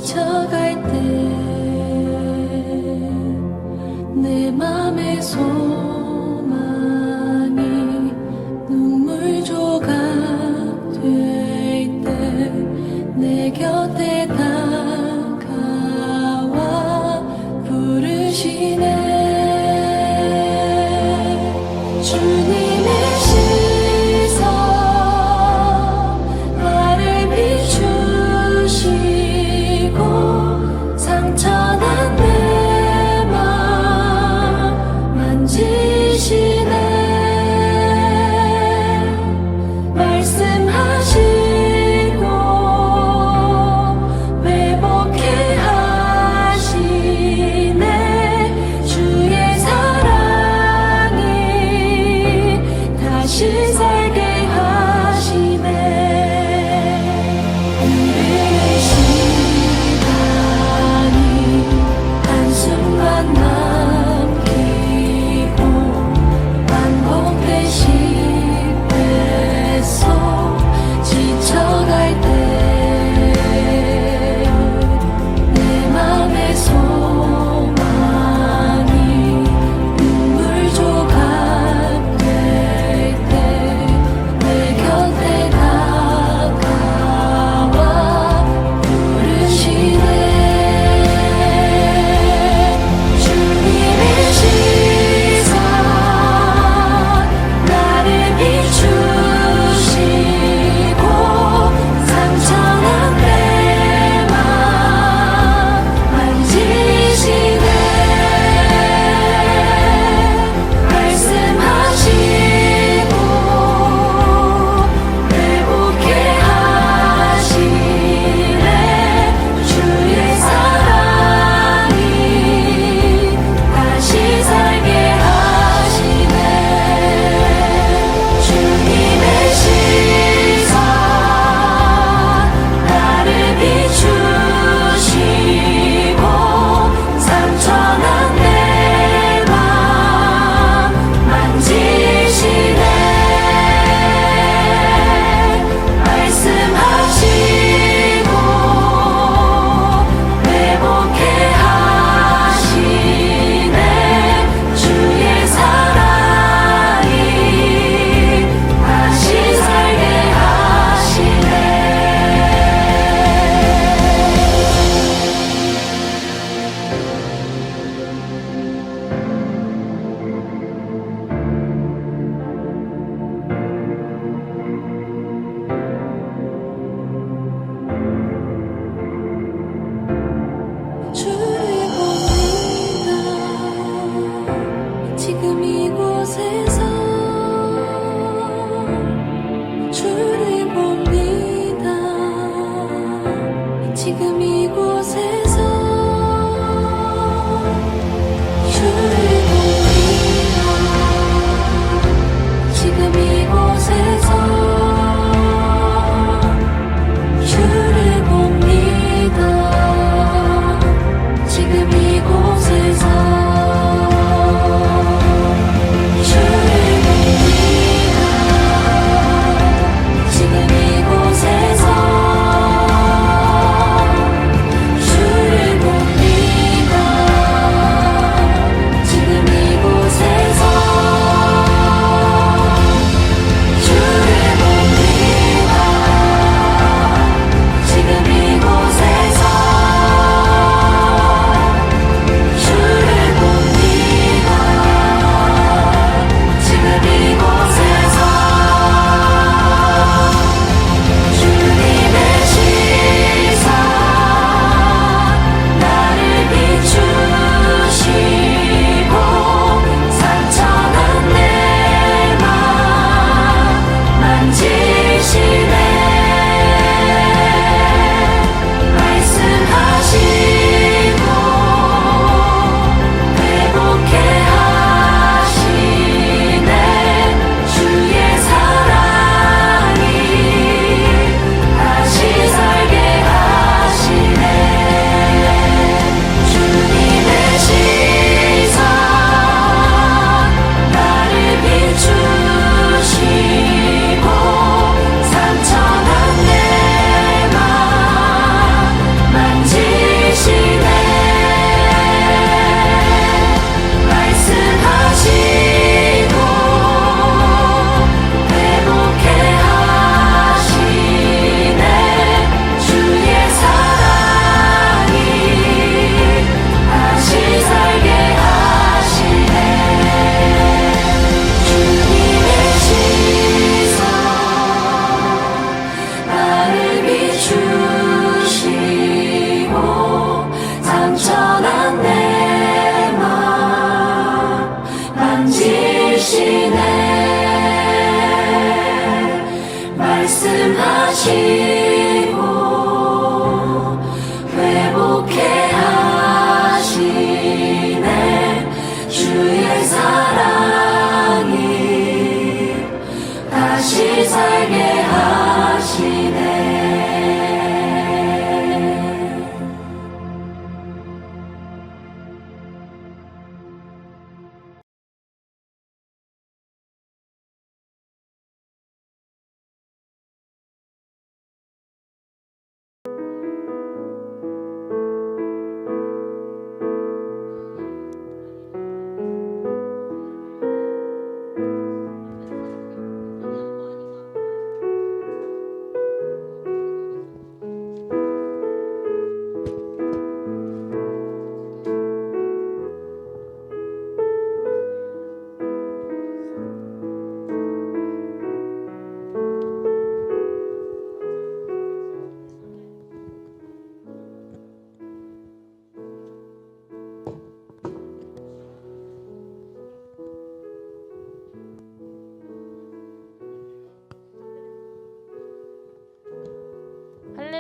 지쳐갈 때 내 맘의 소망이 눈물 조각 될 때 내 곁에 다가와 부르시네. 주님의 시선 나를 비추시고 상처난 내 맘 만지시네. 말씀하시고 회복해 하시네. 주의 사랑이 다시 살게 하시네. 우리의 시간이 한순간 남기고 반복된 시대 속 지쳐갈 때 내 맘의 소망이 눈물 조각 될 때 내 곁에 다가와 부르시네. 주님의 시선 나를 비추시고 상처난 내 맘 만지시네. 말씀하시고 회복해 하시네. 주의 사랑이 다시 살게 하시네. 주님의 시선 나를 비추시고 상처난 내 맘 만지시네. 말씀하시고 회복해 하시네. 주의 사랑이 다시 살게 하시네. 주를 봅니다. 지금 이곳에서 주를 봅니다. 지금 이곳에서 주를 봅니다. 지금 이곳에서 주를 봅니다. 지금 이곳에서 주를 봅니다. 지금 이곳에서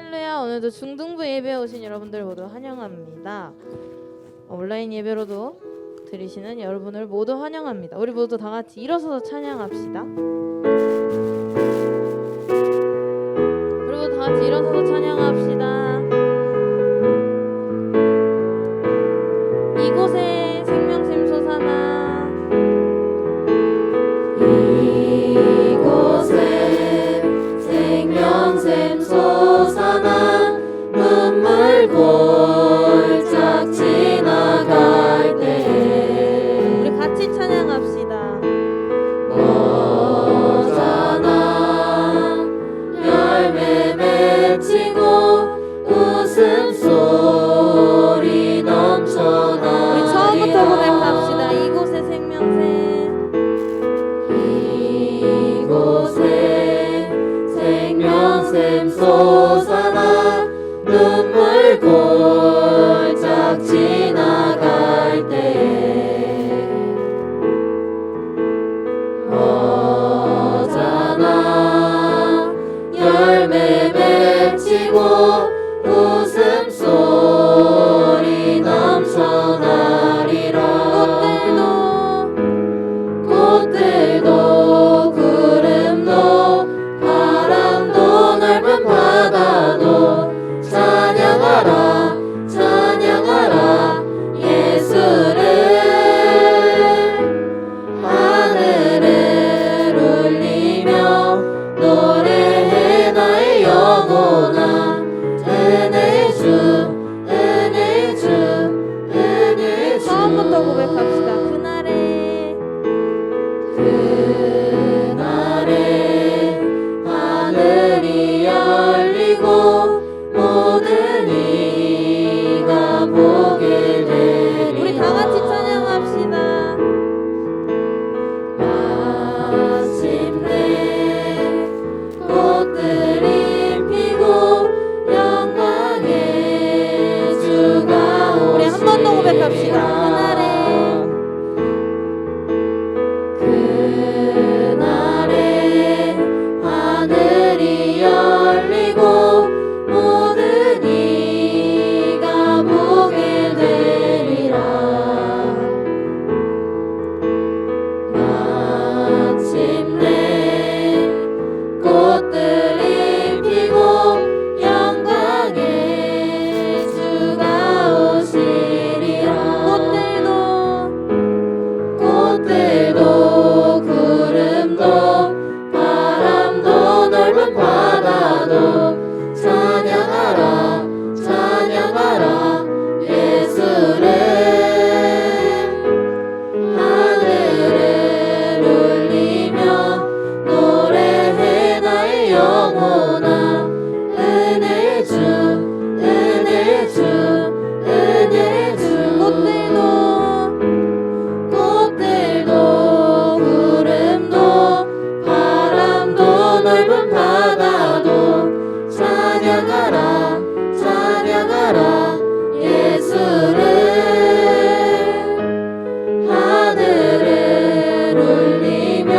할렐루야. 오늘도 중등부 예배에 오신 여러분들 모두 환영합니다. 온라인 예배로도 들으시는 여러분을 모두 환영합니다. 우리 모두 다 같이 일어서서 찬양합시다. 우리 모두 다 같이 일어서서 찬양합시다. 이곳에 생명샘 솟아나, 이곳에 생명샘 솟아나 눈물 골짝 지나갈 때 우리 같이 찬양합시다. 오잖아 열매 맺히고 웃음소리 넘쳐나리라. 우리 처음부터 고백합시다. 이곳에 생명샘, 이곳에 생명샘 솟아나 눈물 골짝 지나갈 때 오잖아 열매 맺히고 웃음소리 넘쳐나리라. 꽃들도 구름도 바람도 넓은 바다도 찬양하라 찬양하라 예수를. 하늘을 울리며 노래해 나의 영혼아. 은혜 주 은혜 주 은혜 주. 처음부터 고백합시다. 그날에 그날에 하늘이 열리고 모든 이가 보게 되리라. 우리 다 같이 찬양합시다. 마침내 꽃들이 피고 영광의 주가 오시리라. 우리 한 번 더 고백합시다. 그날에 하늘이 열리고 모든 이가 보게 되리라. 마침내 꽃들이 피고 영광의 주가 오시리라. 꽃들도 구름도 바람도 넓은 바다도 찬양하라 찬양하라 예수를. 하늘을 울리며 노래해 나의 영혼아. 은혜 주 은혜 주 은혜 주. 꽃들도 구름도 바람도 넓은 바다도 찬양하라 찬양하라 예수를. 하늘을 울리며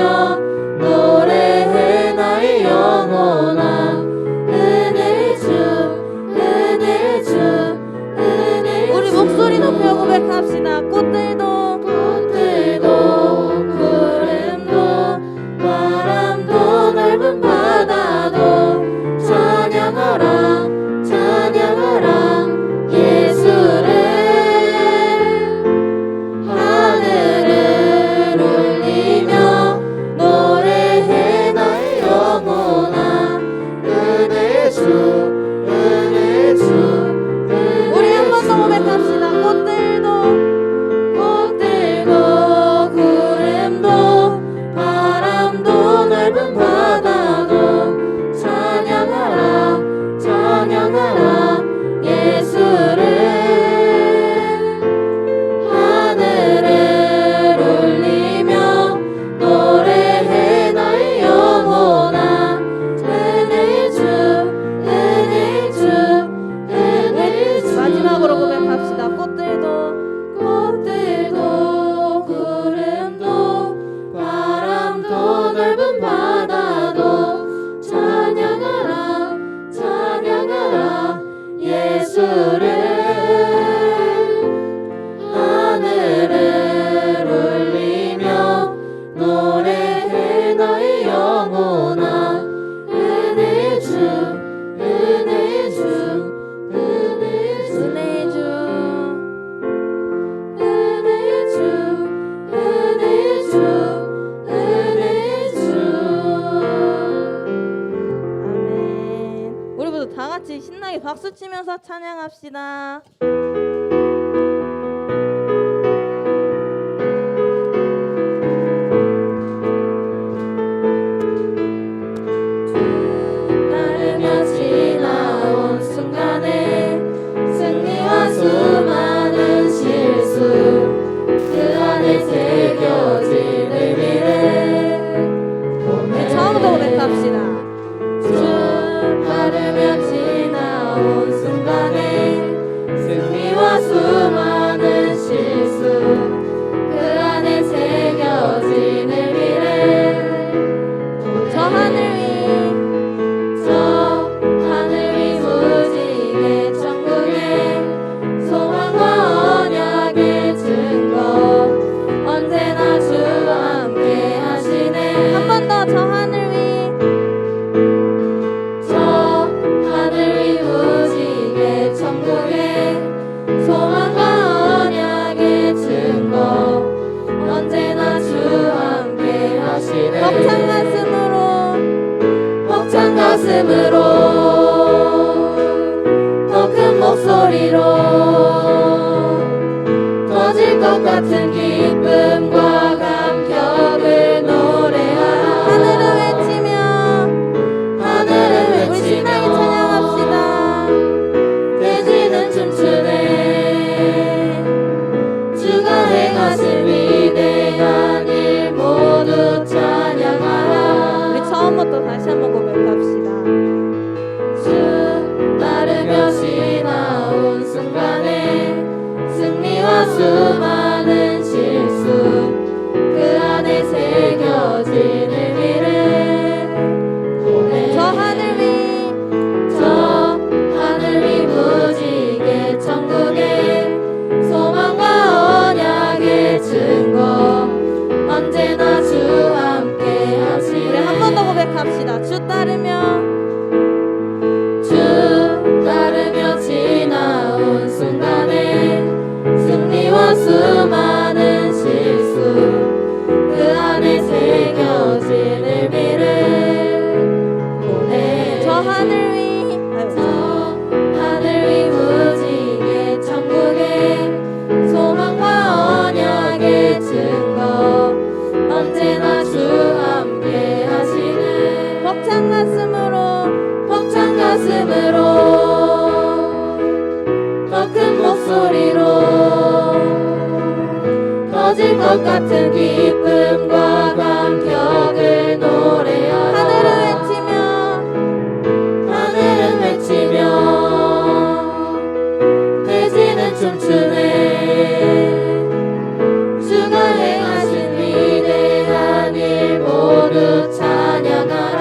노래해 나의 영혼아. 은혜 주 은혜 주 은혜 주. 우리 목소리 높여 고백합시다. 꽃들도 구름도 바람도 넓은 바다도 찬양하라 예수를 하늘을 울리며 노래해 나의 영혼아 은혜의 주 은혜의 주 은혜의 주 은혜의 주 은혜의 주 은혜의 주 은혜의 주 아멘. 우리 모두 다 같이 신나게 박수 치면서 찬양합시다. 따르며 지나온 순간에 승리와 수많은 실수 그 안에 새겨진 의미를 네, 처음부터 고백합시다. 주 따르며 지나온 순간에 승리와 수많은 실수 그 안에 새겨진 의미를 저 하늘 위 저 하늘 위 무지개 천국의 소망과 언약의 증거 언제나 주와 함께 하시네 한 번 더 저 하늘 위 저 하늘 위 무지개 천국의 소망과 언약의 증거 언제나 주와 함께 하시네 벅찬 가슴으로 벅찬 가슴으로 더 큰 목소리로 터질 것 같은 기쁨과 감격을 노래하라 하늘을 외치며 하늘을 우리 신나게 외치며 찬양합시다. 돼지는 춤추네 주가 행하신 위대한 일 모두 찬양하라 우리 처음부터 다시 한번 고백합시다. 주 따르며 지나온 순간에 승리와 수많은 실수 그 안에 새겨진 의미를 보내 저 하늘 위 저 하늘 위 무지개 천국의 소망과 언약의 증거 언제나 주와 함께 하시네 우리 한 번 더 고백합시다. 주 따르며 주 따르며 지나온 순간에 승리와 수많은 실수 그 안에 새겨진 의미를 보내 저 하늘 위 저 하늘 위 무지개 천국의 소망과 언약의 증거 언제나 주와 함께 하시네 벅찬 가슴으로 벅찬 가슴으로 더 큰 목소리로 터질 것 같은 기쁨과 감격을 노래하라 하늘을 외치며 하늘은 외치며 돼지는 춤추네 주가 행하신 위대한 일 모두 찬양하라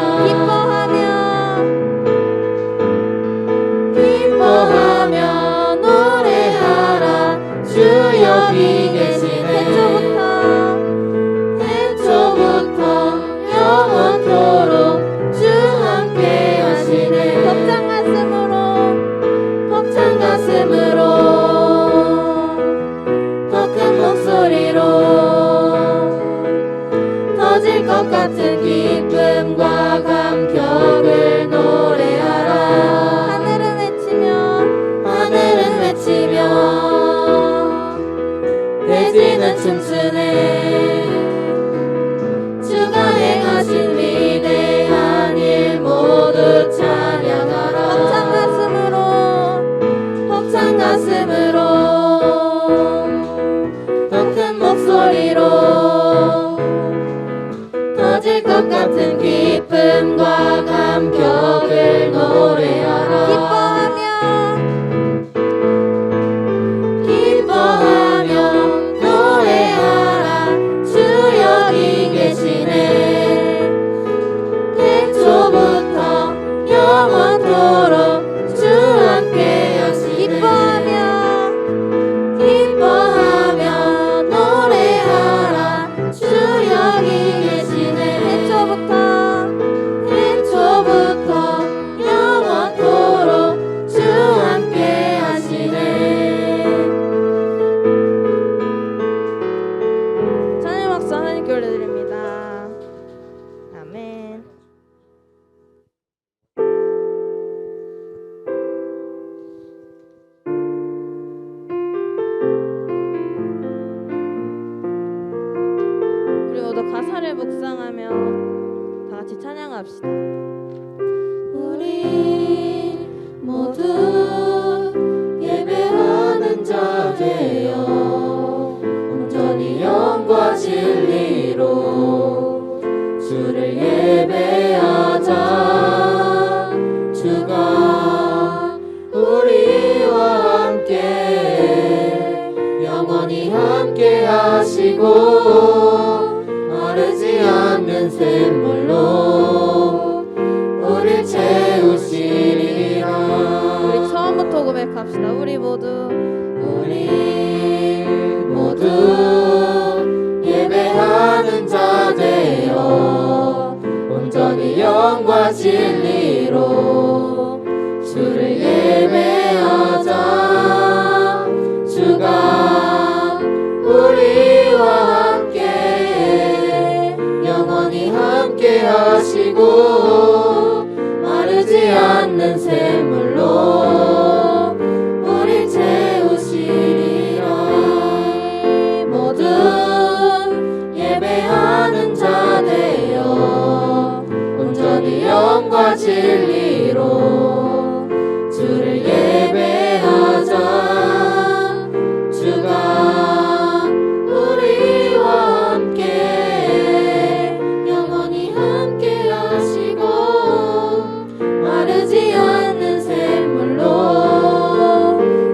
기뻐하며 노래하라 주 여기 계시네 찬양합시다. 우리 모두 예배하는 자 되어 온전히 영과 진리로 주를 예배하자. 주가 우리와 함께 영원히 함께 하시고 마르지 않는 샘물로 우릴 채우시리라. 우리 처음부터 고백합시다. 우리 모두 예배하는 자 되어 온전히 영과 진리로 주를 예배하자. 주가 우리와 함께 영원히 함께 하시고 마르지 않는 샘물로 우릴 채우시리라. 모두 예배하는 자 되어 온전히 영과 진리로 주를 예배하자. 주가 우리와 함께 영원히 함께 하시고 마르지 않는 샘물로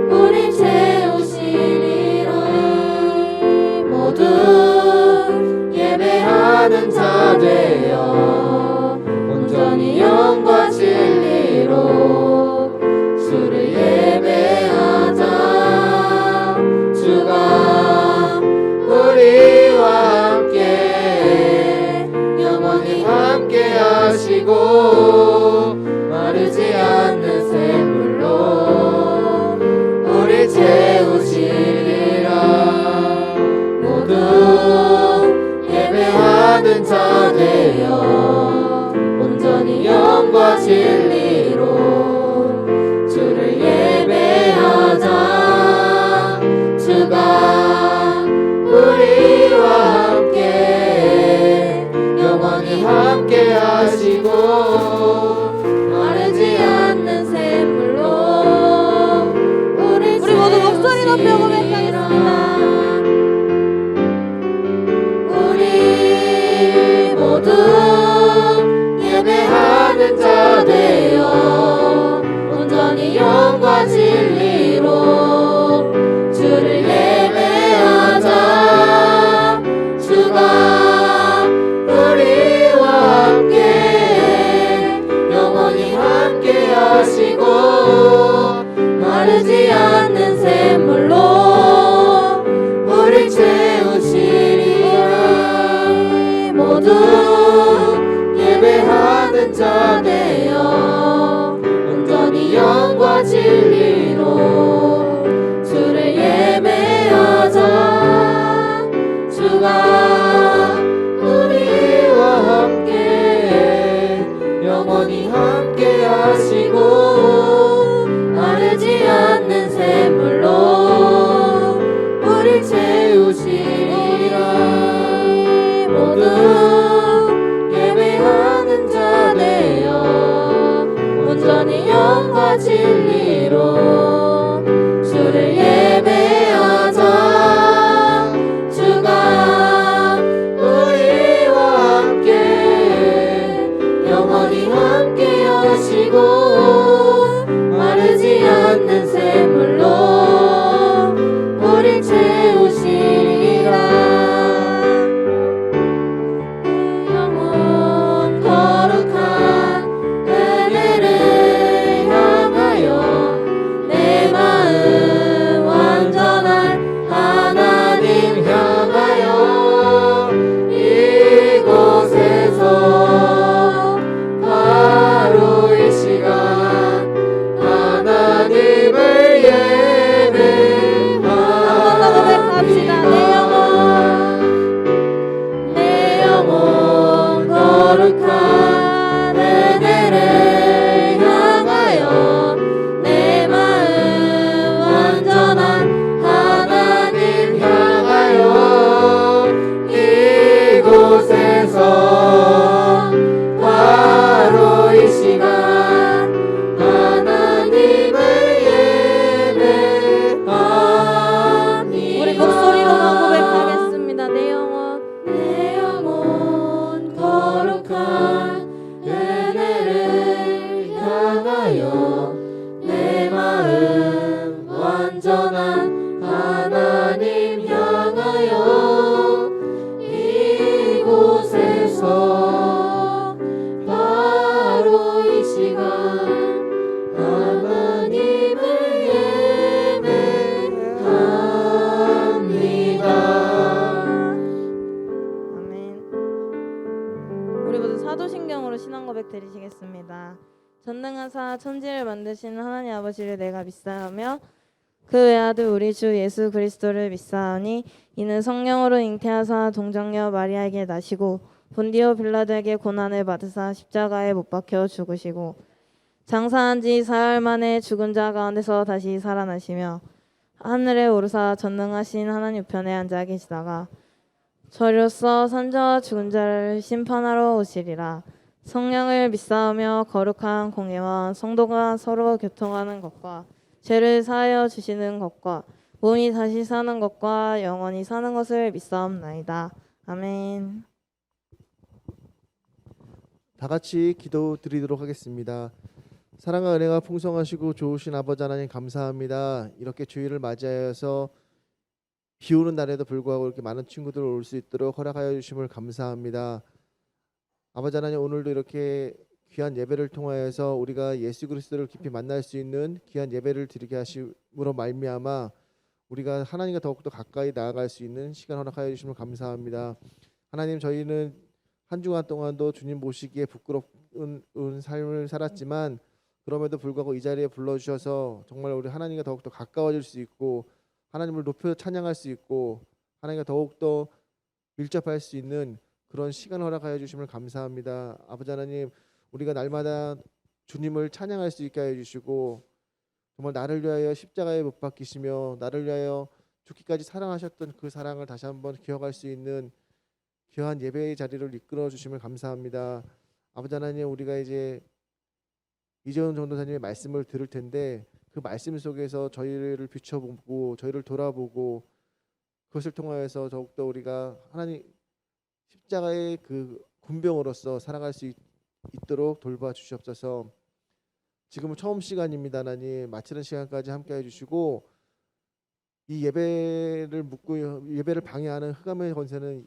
우릴 채우시리라. 모두 예배하는 자 되어 온전히 영과 진리로 주를 예배하자. 주가 우리와 함께 영원히 함께 하시고 마르지 않는 샘물로 우릴 채우시리라. 모두 예배하는 자 되어 온전히 영과 진리로 주를 예배하자. 주가 우리와 함께 영원히 함께 하시고 마르지 않는 샘물로 우리 모두 목소리 높여 고백하겠습니다. 우리 모두 예배하는 자 되어 온전히 영과 진리로 주를 예배하자. 주가 우리와 함께 영원히 함께 하시고 마르지 않는 샘물로 우릴 채우시리라. 모두 예배하는 자 되어 온전히 영과 진리로 주를 예배하자. 주가 우리와 함께 영원히 함께 하시고 마르지 않는 샘물로 우릴 채우시리라. 모두 예배하는 자 되어 온전히 영과 진리로 전능하사 천지를 만드시는 하나님 아버지를 내가 믿사오며 그 외아들 우리 주 예수 그리스도를 믿사오니 이는 성령으로 잉태하사 동정녀 마리아에게 나시고 본디오 빌라도에게 고난을 받으사 십자가에 못 박혀 죽으시고 장사한 지 사흘 만에 죽은 자 가운데서 다시 살아나시며 하늘에 오르사 전능하신 하나님 우편에 앉아 계시다가 저리로서 산자와 죽은 자를 심판하러 오시리라. 성령을 믿사오며 거룩한 공예와 성도가 서로 교통하는 것과 죄를 사하여 주시는 것과 몸이 다시 사는 것과 영원히 사는 것을 믿사옵나이다. 아멘. 다 같이 기도 드리도록 하겠습니다. 사랑과 은혜가 풍성하시고 좋으신 아버지 하나님 감사합니다. 이렇게 주일을 맞이하여서 비 오는 날에도 불구하고 이렇게 많은 친구들 올 수 있도록 허락하여 주심을 감사합니다. 아버지 하나님, 오늘도 이렇게 귀한 예배를 통하여서 우리가 예수 그리스도를 깊이 만날 수 있는 귀한 예배를 드리게 하심으로 말미암아 우리가 하나님과 더욱더 가까이 나아갈 수 있는 시간 허락하여 주심을 감사합니다. 하나님, 저희는 한 주간 동안도 주님 모시기에 부끄러운 삶을 살았지만 그럼에도 불구하고 이 자리에 불러주셔서 정말 우리 하나님과 더욱더 가까워질 수 있고 하나님을 높여 찬양할 수 있고 하나님과 더욱더 밀접할 수 있는 그런 시간 허락하여 주심을 감사합니다. 아버지 하나님, 우리가 날마다 주님을 찬양할 수 있게 하여 주시고 정말 나를 위하여 십자가에 못 박히시며 나를 위하여 죽기까지 사랑하셨던 그 사랑을 다시 한번 기억할 수 있는 귀한 예배의 자리를 이끌어 주심을 감사합니다. 아버지 하나님, 우리가 이제 이재훈 전도사님의 말씀을 들을 텐데 그 말씀 속에서 저희를 비춰보고 저희를 돌아보고 그것을 통하여서 더욱더 우리가 하나님 십자가의 그 군병으로서 살아갈 수 있도록 돌봐주시옵소서. 지금은 처음 시간입니다. 하나님, 마치는 시간까지 함께해 주시고 이 예배를 방해하는 흑암의 권세는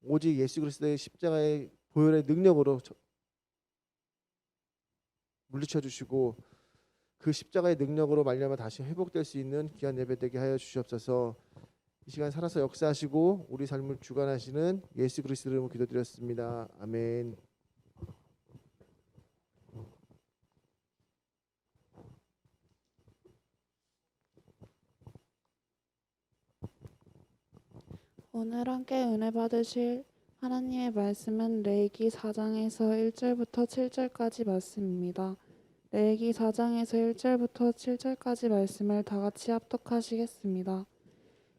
오직 예수 그리스도의 십자가의 보혈의 능력으로 물리쳐 주시고 그 십자가의 능력으로 말미암아 다시 회복될 수 있는 귀한 예배 되게 하여 주시옵소서. 이 시간 살아서 역사하시고 우리 삶을 주관하시는 예수 그리스도 이름으로 기도드렸습니다. 아멘. 오늘 함께 은혜 받으실 하나님의 말씀은 레위기 4장에서 1절부터 7절까지 말씀입니다. 레위기 4장에서 1절부터 7절까지 말씀을 다 같이 합독하시겠습니다.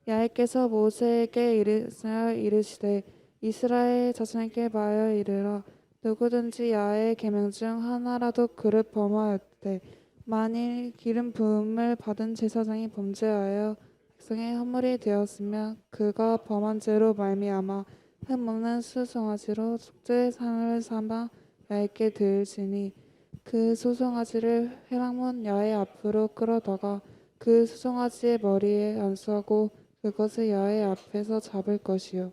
야훼께서 모세에게 이르시되 이스라엘 자손에게 말하여 이르라. 누구든지 야훼의 계명 중 하나라도 그릇 범하였되 만일 기름 부음을 받은 제사장이 범죄하여 백성의 허물이 되었으면 그가 범한 죄로 말미암아 흠없는 수송아지로 속죄 상을 삼아 야훼께 드릴지니 그 수송아지를 회막문 야훼 앞으로 끌어다가 그 수송아지의 머리에 안수하고 그것을 야훼 앞에서 잡을 것이요.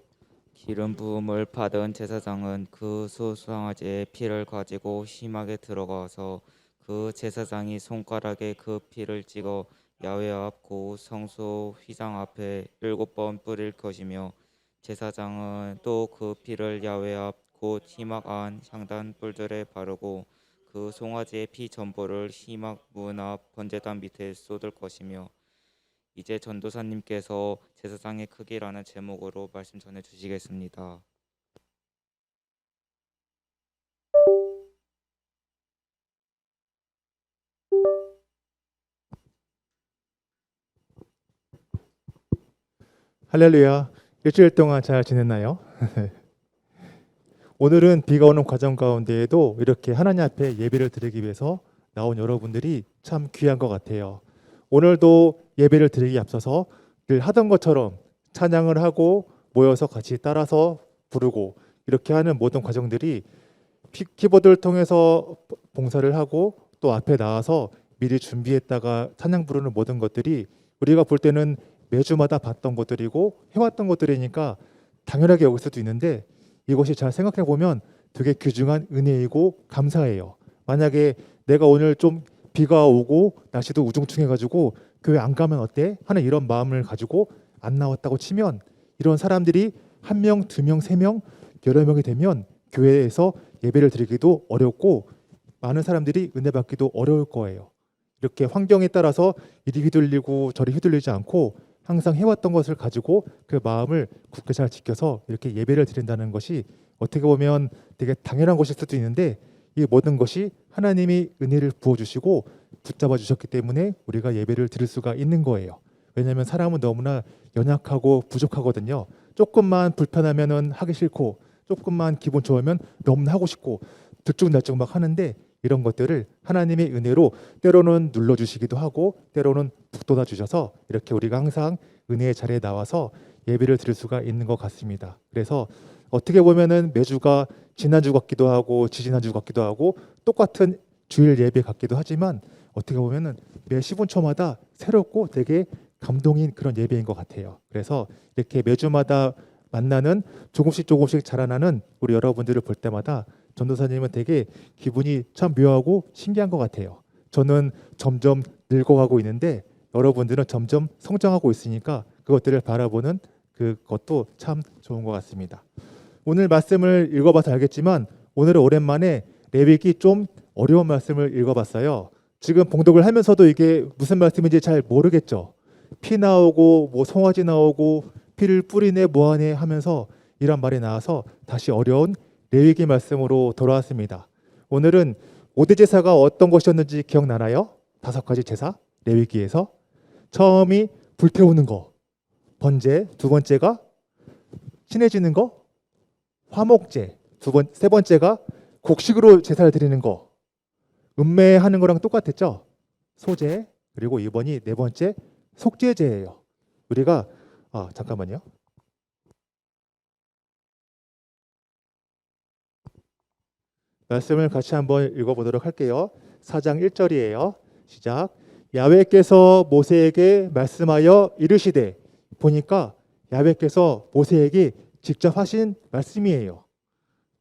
기름 부음을 받은 제사장은 그 수송아지의 피를 가지고 심하게 들어가서 그 제사장이 손가락에 그 피를 찍어 야훼 앞 곧 성소 휘장 앞에 7번 뿌릴 것이며 제사장은 또 그 피를 야훼 앞 곧 희막 안 향단 뿔들에 바르고 그 송아지의 피 전부를 희막 문 앞 번제단 밑에 쏟을 것이며 이제 전도사님께서 제사장의 크기라는 제목으로 말씀 전해 주시겠습니다. 할렐루야. 일주일 동안 잘 지냈나요? 오늘은 비가 오는 과정 가운데에도 이렇게 하나님 앞에 예배를 드리기 위해서 나온 여러분들이 참 귀한 것 같아요. 오늘도 예배를 드리기 앞서서 늘 하던 것처럼 찬양을 하고 모여서 같이 따라서 부르고 이렇게 하는 모든 과정들이 키보드를 통해서 봉사를 하고 또 앞에 나와서 미리 준비했다가 찬양 부르는 모든 것들이 우리가 볼 때는 매주마다 봤던 것들이고 해왔던 것들이니까 당연하게 여길 수도 있는데 이것이 잘 생각해 보면 되게 귀중한 은혜이고 감사해요. 만약에 내가 오늘 좀 비가 오고 날씨도 우중충해가지고 교회 안 가면 어때? 하는 이런 마음을 가지고 안 나왔다고 치면 이런 사람들이 1명, 2명, 3명, 여러 명이 되면 교회에서 예배를 드리기도 어렵고 많은 사람들이 은혜 받기도 어려울 거예요. 이렇게 환경에 따라서 이리 휘둘리고 저리 휘둘리지 않고 항상 해왔던 것을 가지고 그 마음을 굳게 잘 지켜서 이렇게 예배를 드린다는 것이 어떻게 보면 되게 당연한 것일 수도 있는데, 이 모든 것이 하나님이 은혜를 부어주시고 붙잡아 주셨기 때문에 우리가 예배를 드릴 수가 있는 거예요. 왜냐하면 사람은 너무나 연약하고 부족하거든요. 조금만 불편하면은 하기 싫고, 조금만 기분 좋으면 너무나 하고 싶고, 들쭉날쭉 막 하는데, 이런 것들을 하나님의 은혜로 때로는 눌러주시기도 하고 때로는 북돋아 주셔서 이렇게 우리가 항상 은혜의 자리에 나와서 예배를 드릴 수가 있는 것 같습니다. 그래서 어떻게 보면은 매주가 지난주 같기도 하고 지지난주 같기도 하고 똑같은 주일 예배 같기도 하지만, 어떻게 보면은 매 10분초마다 새롭고 되게 감동인 그런 예배인 것 같아요. 그래서 이렇게 매주마다 만나는 조금씩 자라나는 우리 여러분들을 볼 때마다 전도사님은 되게 기분이 참 묘하고 신기한 것 같아요. 저는 점점 늙어가고 있는데 여러분들은 점점 성장하고 있으니까 그것들을 바라보는 그것도 참 좋은 것 같습니다. 오늘 말씀을 읽어봐서 알겠지만 오늘은 오랜만에 레위기 좀 어려운 말씀을 읽어봤어요. 지금 봉독을 하면서도 이게 무슨 말씀인지 잘 모르겠죠. 피 나오고 뭐 송아지 나오고 피를 뿌리네 뭐하네 하면서 이런 말이 나와서 다시 어려운 레위기 말씀으로 돌아왔습니다. 오늘은 5대 제사가 어떤 것이었는지 기억나나요? 5가지 제사 레위기에서 처음이 불태우는 거, 번제, 두 번째가 친해지는 거, 화목제, 세 번째가 곡식으로 제사를 드리는 거, 음매하는 거랑 똑같았죠? 소제, 그리고 이번이 네 번째 속죄제예요. 우리가 잠깐만요. 말씀을 같이 한번 읽어보도록 할게요. 4장 1절이에요. 시작. 야훼께서 모세에게 말씀하여 이르시되, 보니까 야훼께서 모세에게 직접 하신 말씀이에요.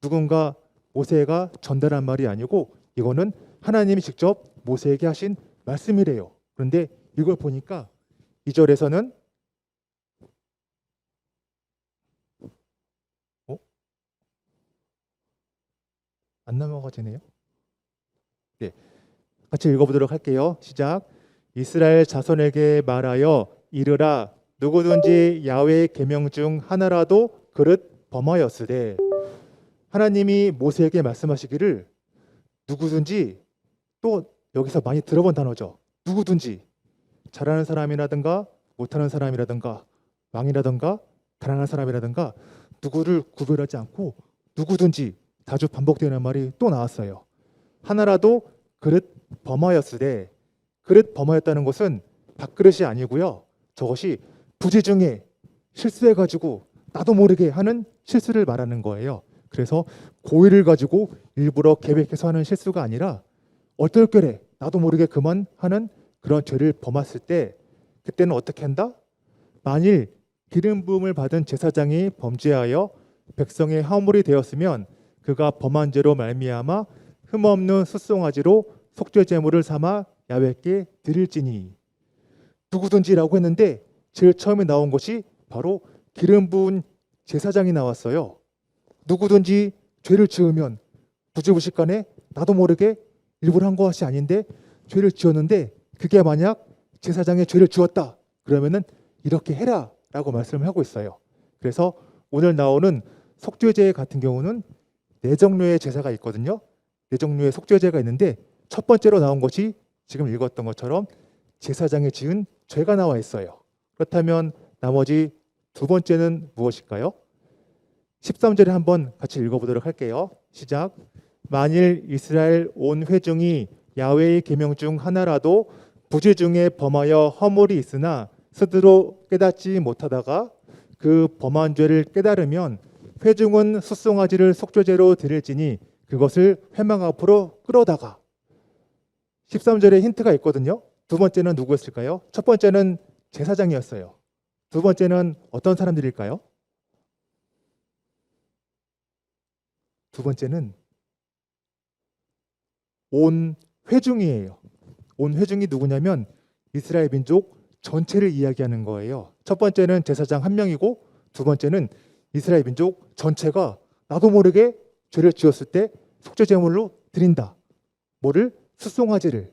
누군가 모세가 전달한 말이 아니고 이거는 하나님이 직접 모세에게 하신 말씀이래요. 그런데 이걸 보니까 2절에서는 안 넘어가지네요. 네, 같이 읽어보도록 할게요. 시작. 이스라엘 자손에게 말하여 이르라, 누구든지 야훼의 계명 중 하나라도 그릇 범하였으되, 하나님이 모세에게 말씀하시기를 누구든지, 또 여기서 많이 들어본 단어죠. 누구든지, 잘하는 사람이라든가 못하는 사람이라든가 왕이라든가 가난한 사람이라든가 누구를 구별하지 않고 누구든지, 자주 반복되는 말이 또 나왔어요. 하나라도 그릇 범하였으되, 그릇 범하였다는 것은 밥그릇이 아니고요. 저것이 부재 중에 실수해가지고 나도 모르게 하는 실수를 말하는 거예요. 그래서 고의를 가지고 일부러 계획해서 하는 실수가 아니라 얼떨결에 나도 모르게 그만하는 그런 죄를 범했을 때, 그때는 어떻게 한다? 만일 기름 부음을 받은 제사장이 범죄하여 백성의 화물이 되었으면 그가 범한 죄로 말미암아 흠없는 숫송아지로 속죄 제물을 삼아 야훼께 드릴지니. 누구든지라고 했는데 제일 처음에 나온 것이 바로 기름 부은 제사장이 나왔어요. 누구든지 죄를 지으면 부지부식간에 나도 모르게 일부러 한 것이 아닌데 죄를 지었는데, 그게 만약 제사장의 죄를 지었다 그러면은 이렇게 해라라고 말씀을 하고 있어요. 그래서 오늘 나오는 속죄제 같은 경우는 네 종류의 제사가 있거든요. 네 종류의 속죄제가 있는데 첫 번째로 나온 것이 지금 읽었던 것처럼 제사장이 지은 죄가 나와 있어요. 그렇다면 나머지 두 번째는 무엇일까요? 13절에 한번 같이 읽어보도록 할게요. 시작. 만일 이스라엘 온 회중이 야훼의 계명 중 하나라도 부재 중에 범하여 허물이 있으나 스스로 깨닫지 못하다가 그 범한 죄를 깨달으면 회중은 숫송아지를 속죄제로 드릴지니 그것을 회막 앞으로 끌어다가. 13절에 힌트가 있거든요. 두 번째는 누구였을까요? 첫 번째는 제사장이었어요. 두 번째는 어떤 사람들일까요? 두 번째는 온 회중이에요. 온 회중이 누구냐면 이스라엘 민족 전체를 이야기하는 거예요. 첫 번째는 제사장 한 명이고 두 번째는 이스라엘 민족 전체가 나도 모르게 죄를 지었을 때 속죄 제물로 드린다. 뭐를? 숫송아지를.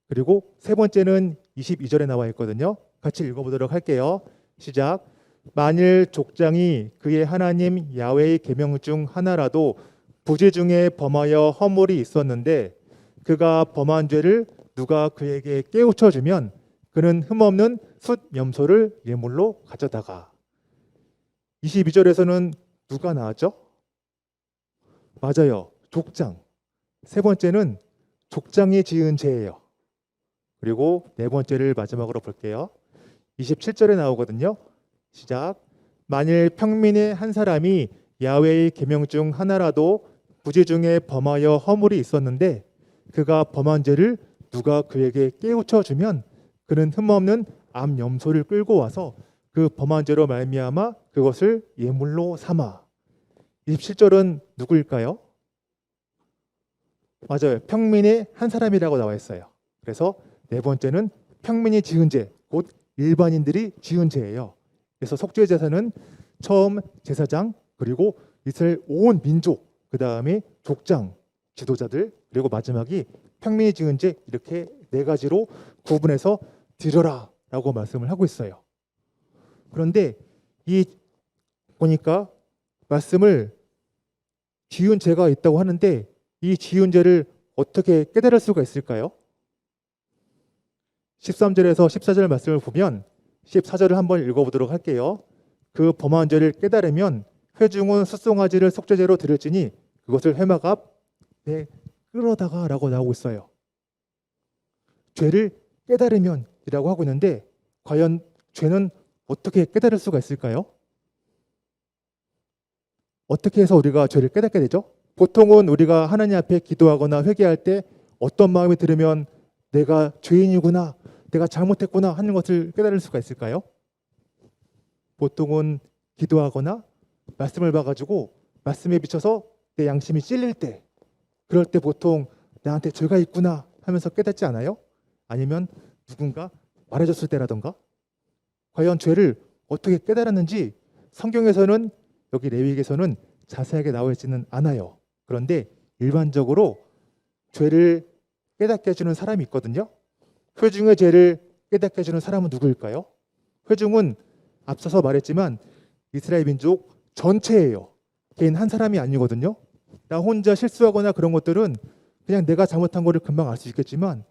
그리고 세 번째는 22절에 나와 있거든요. 같이 읽어보도록 할게요. 시작. 만일 족장이 그의 하나님 야훼의 계명 중 하나라도 부지 중에 범하여 허물이 있었는데 그가 범한 죄를 누가 그에게 깨우쳐 주면 그는 흠없는 숫 염소를 예물로 가져다가. 22절에서는 누가 나왔죠? 맞아요. 족장. 세 번째는 족장이 지은 죄예요. 그리고 네 번째를 마지막으로 볼게요. 27절에 나오거든요. 시작. 만일 평민의 한 사람이 야훼의 계명 중 하나라도 부지 중에 범하여 허물이 있었는데 그가 범한 죄를 누가 그에게 깨우쳐 주면 그는 흠없는 암 염소를 끌고 와서 그 범한 죄로 말미암아 그것을 예물로 삼아. 27절은 누구일까요? 맞아요. 평민의 한 사람이라고 나와 있어요. 그래서 네 번째는 평민이 지은 죄, 곧 일반인들이 지은 죄예요. 그래서 속죄 제사는 처음 제사장, 그리고 이스라엘 온 민족, 그 다음에 족장, 지도자들, 그리고 마지막이 평민이 지은 죄, 이렇게 네 가지로 구분해서 드려라라고 말씀을 하고 있어요. 그런데 이 보니까 말씀을 지은 죄가 있다고 하는데 이 지은 죄를 어떻게 깨달을 수가 있을까요? 13절에서 14절 말씀을 보면 14절을 한번 읽어보도록 할게요. 그 범한 죄를 깨달으면 회중은 숫송아지를 속죄제로 드릴지니 그것을 회막 앞에 끌어다가 라고 나오고 있어요. 죄를 깨달으면 이라고 하고 있는데 과연 죄는 어떻게 깨달을 수가 있을까요? 어떻게 해서 우리가 죄를 깨닫게 되죠? 보통은 우리가 하나님 앞에 기도하거나 회개할 때 어떤 마음이 들으면 내가 죄인이구나, 내가 잘못했구나 하는 것을 깨달을 수가 있을까요? 보통은 기도하거나 말씀을 봐가지고 말씀에 비춰서 내 양심이 찔릴 때, 그럴 때 보통 나한테 죄가 있구나 하면서 깨닫지 않아요? 아니면 누군가 말해줬을 때라던가? 과연 죄를 어떻게 깨달았는지 성경에서는, 여기 레위기에서는 자세하게 나와 있지는 않아요. 그런데 일반적으로 죄를 깨닫게 해주는 사람이 있거든요. 회중의 죄를 깨닫게 해주는 사람은 누구일까요? 회중은 앞서서 말했지만 이스라엘 민족 전체예요. 개인 한 사람이 아니거든요. 나 혼자 실수하거나 그런 것들은 그냥 내가 잘못한 거를 금방 알 수 있겠지만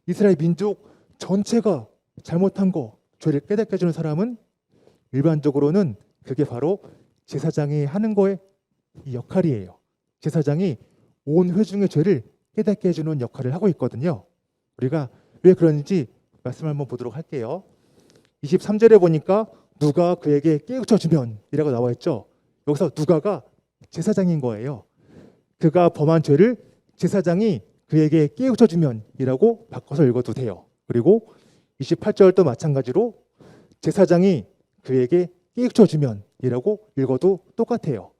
이스라엘 민족 전체가 잘못한 거, 죄를 깨닫게 해주는 사람은 일반적으로는 그게 바로 제사장이 하는 거의 이 역할이에요. 제사장이 온 회중의 죄를 깨닫게 해주는 역할을 하고 있거든요. 우리가 왜 그런지 말씀을 한번 보도록 할게요. 23절에 보니까 누가 그에게 깨우쳐 주면 이라고 나와 있죠. 여기서 누가가 제사장인 거예요. 그가 범한 죄를 제사장이 그에게 깨우쳐 주면 이라고 바꿔서 읽어도 돼요. 그리고 28절도 마찬가지로 제사장이 그에게 깨우쳐 주면 이라고 읽어도 똑같아요.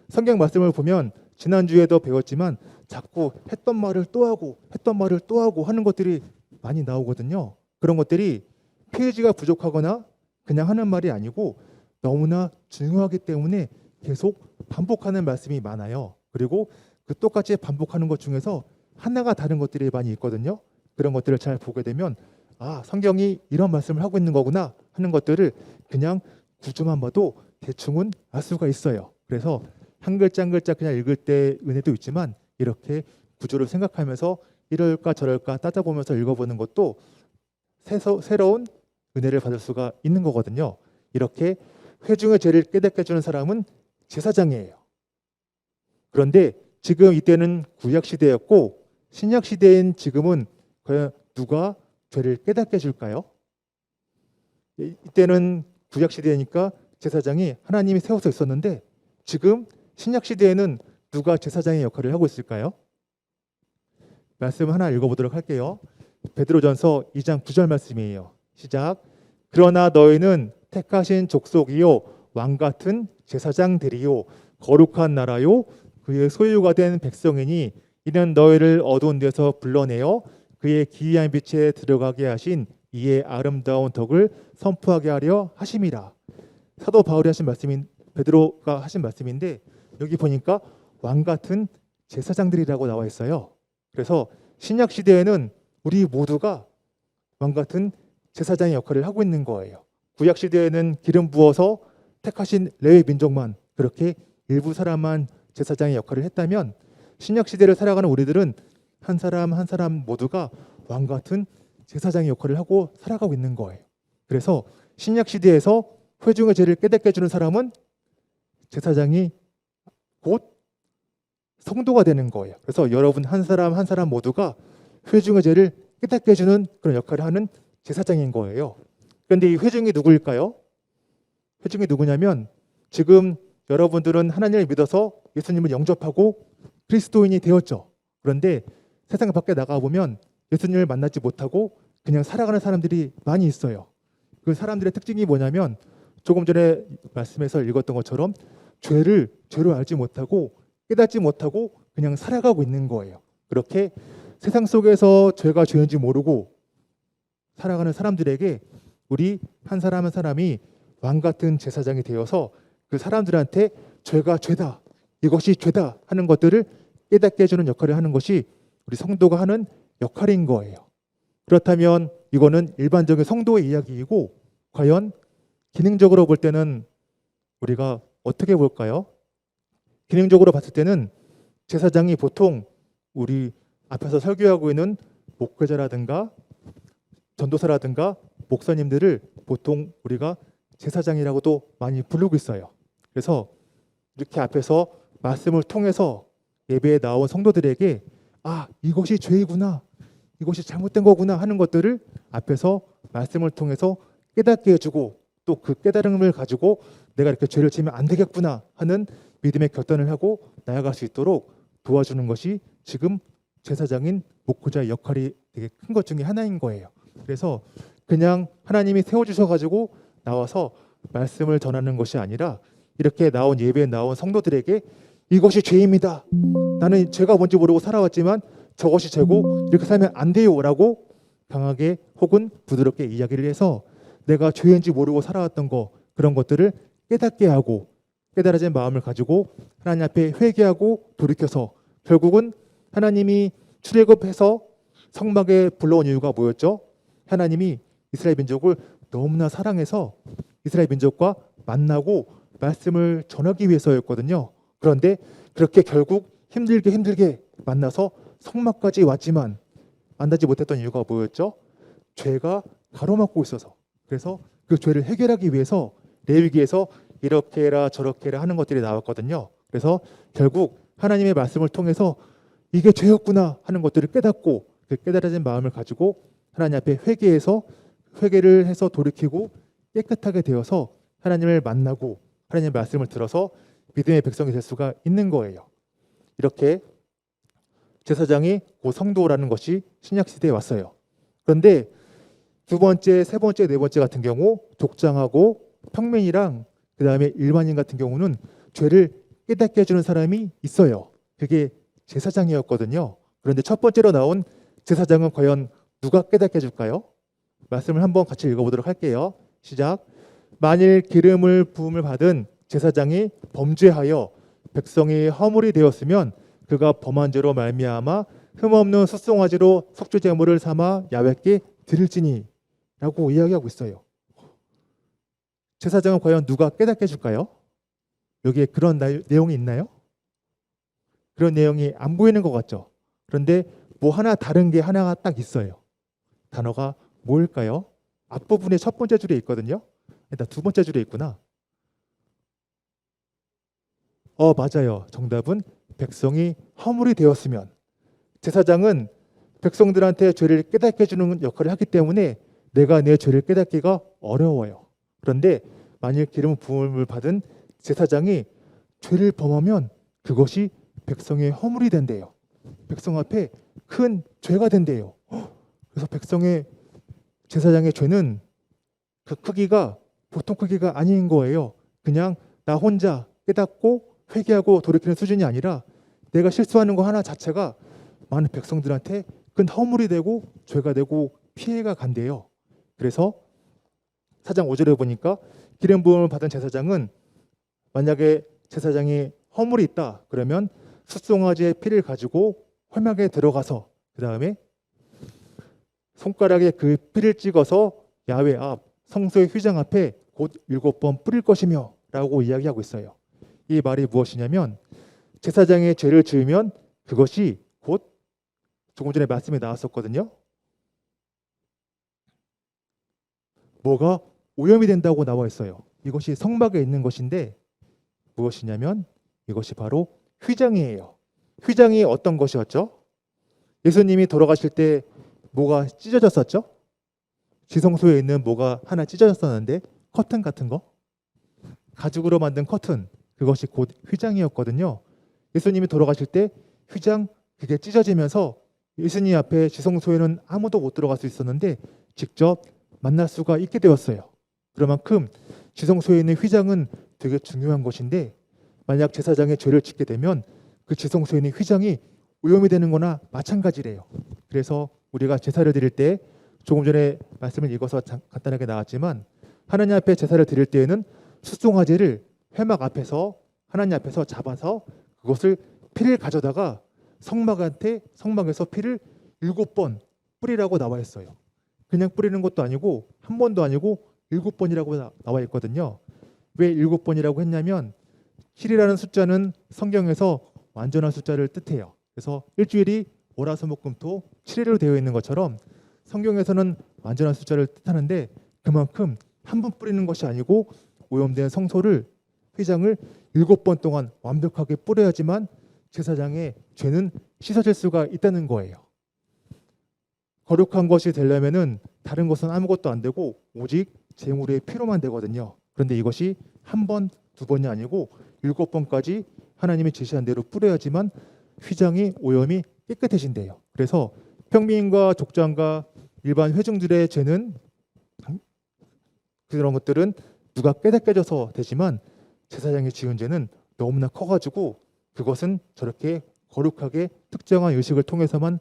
성경 말씀을 보면 지난주에도 배웠지만 자꾸 했던 말을 또 하고 했던 말을 또 하고 하는 것들이 많이 나오거든요. 그런 것들이 페이지가 부족하거나 그냥 하는 말이 아니고 너무나 중요하기 때문에 계속 반복하는 말씀이 많아요. 그리고 그 똑같이 반복하는 것 중에서 하나가 다른 것들이 많이 있거든요. 그런 것들을 잘 보게 되면 아, 성경이 이런 말씀을 하고 있는 거구나 하는 것들을 그냥 구조만 봐도 대충은 알 수가 있어요. 그래서 한 글자 한 글자 그냥 읽을 때 은혜도 있지만 이렇게 구조를 생각하면서 이럴까 저럴까 따져보면서 읽어보는 것도 새로운 은혜를 받을 수가 있는 거거든요. 이렇게 회중의 죄를 깨닫게 해주는 사람은 제사장이에요. 그런데 지금 이때는 구약시대였고 신약시대인 지금은 과연 누가 죄를 깨닫게 해줄까요? 이때는 구약시대니까 제사장이 하나님이 세워서 있었는데 지금 신약시대에는 누가 제사장의 역할을 하고 있을까요? 말씀 하나 읽어보도록 할게요. 베드로전서 2장 9절 말씀이에요. 시작. 그러나 너희는 택하신 족속이요 왕같은 제사장들이요 거룩한 나라요 그의 소유가 된 백성이니 이는 너희를 어두운 데서 불러내어 그의 기이한 빛에 들어가게 하신 이의 아름다운 덕을 선포하게 하려 하심이라. 사도 바울이 하신 말씀인 베드로가 하신 말씀인데 여기 보니까 왕같은 제사장들이라고 나와 있어요. 그래서 신약 시대에는 우리 모두가 왕 같은 제사장의 역할을 하고 있는 거예요. 구약 시대에는 기름 부어서 택하신 레위 민족만 그렇게 일부 사람만 제사장의 역할을 했다면 신약 시대를 살아가는 우리들은 한 사람 한 사람 모두가 왕 같은 제사장의 역할을 하고 살아가고 있는 거예요. 그래서 신약 시대에서 회중의 죄를 깨닫게 해주는 사람은 제사장이 곧 성도가 되는 거예요. 그래서 여러분 한 사람 한 사람 모두가 회중의 죄를 깨닫게 해주는 그런 역할을 하는 제사장인 거예요. 그런데 이 회중이 누구일까요? 회중이 누구냐면 지금 여러분들은 하나님을 믿어서 예수님을 영접하고 그리스도인이 되었죠. 그런데 세상 밖에 나가보면 예수님을 만나지 못하고 그냥 살아가는 사람들이 많이 있어요. 그 사람들의 특징이 뭐냐면 조금 전에 말씀에서 읽었던 것처럼 죄로 알지 못하고 깨닫지 못하고 그냥 살아가고 있는 거예요. 그렇게 세상 속에서 죄가 죄인지 모르고 살아가는 사람들에게 우리 한 사람 한 사람이 왕 같은 제사장이 되어서 그 사람들한테 죄가 죄다, 이것이 죄다 하는 것들을 깨닫게 해주는 역할을 하는 것이 우리 성도가 하는 역할인 거예요. 그렇다면 이거는 일반적인 성도의 이야기이고 과연 기능적으로 볼 때는 우리가 어떻게 볼까요? 기능적으로 봤을 때는 제사장이 보통 우리 앞에서 설교하고 있는 목회자라든가 전도사라든가 목사님들을 보통 우리가 제사장이라고도 많이 부르고 있어요. 그래서 이렇게 앞에서 말씀을 통해서 예배에 나온 성도들에게 이것이 죄이구나, 이것이 잘못된 거구나 하는 것들을 앞에서 말씀을 통해서 깨닫게 해주고 또 그 깨달음을 가지고 내가 이렇게 죄를 지으면 안 되겠구나 하는 믿음의 결단을 하고 나아갈 수 있도록 도와주는 것이 지금 제사장인 목회자의 역할이 되게 큰 것 중에 하나인 거예요. 그래서 그냥 하나님이 세워주셔가지고 나와서 말씀을 전하는 것이 아니라 이렇게 나온 예배에 나온 성도들에게 이것이 죄입니다. 나는 죄가 뭔지 모르고 살아왔지만 저것이 죄고 이렇게 살면 안 돼요 라고 강하게 혹은 부드럽게 이야기를 해서 내가 죄인지 모르고 살아왔던 거 그런 것들을 깨닫게 하고 깨달아진 마음을 가지고 하나님 앞에 회개하고 돌이켜서 결국은 하나님이 출애굽해서 성막에 불러온 이유가 뭐였죠? 하나님이 이스라엘 민족을 너무나 사랑해서 이스라엘 민족과 만나고 말씀을 전하기 위해서였거든요. 그런데 그렇게 결국 힘들게 만나서 성막까지 왔지만 만나지 못했던 이유가 뭐였죠? 죄가 가로막고 있어서. 그래서 그 죄를 해결하기 위해서 레위기에서 이렇게 해라 저렇게 해라 하는 것들이 나왔거든요. 그래서 결국 하나님의 말씀을 통해서 이게 죄였구나 하는 것들을 깨닫고 그 깨달아진 마음을 가지고 하나님 앞에 회개를 해서 돌이키고 깨끗하게 되어서 하나님을 만나고 하나님의 말씀을 들어서 믿음의 백성이 될 수가 있는 거예요. 이렇게 제사장이 그 성도라는 것이 신약 시대에 왔어요. 그런데 두 번째, 세 번째, 네 번째 같은 경우 족장하고 평민이랑 그 다음에 일반인 같은 경우는 죄를 깨닫게 해주는 사람이 있어요. 그게 제사장이었거든요. 그런데 첫 번째로 나온 제사장은 과연 누가 깨닫게 해줄까요? 말씀을 한번 같이 읽어보도록 할게요. 시작. 만일 기름을 부음을 받은 제사장이 범죄하여 백성이 허물이 되었으면 그가 범한 죄로 말미암아 흠없는 숫송아지로 속죄 제물을 삼아 야훼께 드릴지니 라고 이야기하고 있어요. 제사장은 과연 누가 깨닫게 해줄까요? 여기에 그런 내용이 있나요? 그런 내용이 안 보이는 것 같죠? 그런데 뭐 하나 다른 게 하나가 딱 있어요. 단어가 뭘까요? 앞부분에 첫 번째 줄에 있거든요. 일단 두 번째 줄에 있구나. 맞아요. 정답은 백성이 허물이 되었으면. 제사장은 백성들한테 죄를 깨닫게 해주는 역할을 하기 때문에 내가 내 죄를 깨닫기가 어려워요. 그런데 만일 기름 부음을 받은 제사장이 죄를 범하면 그것이 백성의 허물이 된대요. 백성 앞에 큰 죄가 된대요. 그래서 제사장의 죄는 그 크기가 보통 크기가 아닌 거예요. 그냥 나 혼자 깨닫고 회개하고 돌이키는 수준이 아니라 내가 실수하는 거 하나 자체가 많은 백성들한테 큰 허물이 되고 죄가 되고 피해가 간대요. 그래서 4장 5절에 보니까 기름 부음을 받은 제사장은 만약에 제사장이 허물이 있다 그러면 숫송아지의 피를 가지고 회막에 들어가서 그 다음에 손가락에 그 피를 찍어서 야훼 앞 성소의 휘장 앞에 곧 7번 뿌릴 것이며 라고 이야기하고 있어요. 이 말이 무엇이냐면 제사장의 죄를 지으면 그것이 곧 조금 전에 말씀에 나왔었거든요. 뭐가 오염이 된다고 나와 있어요. 이것이 성막에 있는 것인데 무엇이냐면 이것이 바로 휘장이에요. 휘장이 어떤 것이었죠? 예수님이 돌아가실 때 뭐가 찢어졌었죠? 지성소에 있는 뭐가 하나 찢어졌었는데 커튼 같은 거? 가죽으로 만든 커튼, 그것이 곧 휘장이었거든요. 예수님이 돌아가실 때 휘장 그게 찢어지면서 예수님 앞에 지성소에는 아무도 못 들어갈 수 있었는데 직접 만날 수가 있게 되었어요. 그만큼 지성소에 있는 휘장은 되게 중요한 것인데 만약 제사장의 죄를 짓게 되면 그 지성소에 있는 휘장이 오염이 되는 거나 마찬가지래요. 그래서 우리가 제사를 드릴 때 조금 전에 말씀을 읽어서 간단하게 나왔지만 하나님 앞에 제사를 드릴 때에는 수송아지를 회막 앞에서 하나님 앞에서 잡아서 그것을 피를 가져다가 성막에서 피를 7번 뿌리라고 나와 있어요. 그냥 뿌리는 것도 아니고 한 번도 아니고 7번이라고 나와 있거든요. 왜 7번이라고 했냐면 7이라는 숫자는 성경에서 완전한 숫자를 뜻해요. 그래서 일주일이 월화수목금토 7일로 되어 있는 것처럼 성경에서는 완전한 숫자를 뜻하는데 그만큼 한 번 뿌리는 것이 아니고 오염된 성소를 휘장을 7번 동안 완벽하게 뿌려야지만 제사장의 죄는 씻어질 수가 있다는 거예요. 거룩한 것이 되려면은 다른 것은 아무것도 안 되고 오직 제물의 피로만 되거든요. 그런데 이것이 한 번, 2번이 아니고 7번까지 하나님이 제시한 대로 뿌려야지만 휘장이 오염이 깨끗해진대요. 그래서 평민과 족장과 일반 회중들의 죄는 그런 것들은 누가 깨닫게져서 되지만 제사장이 지은 죄는 너무나 커가지고 그것은 저렇게 거룩하게 특정한 의식을 통해서만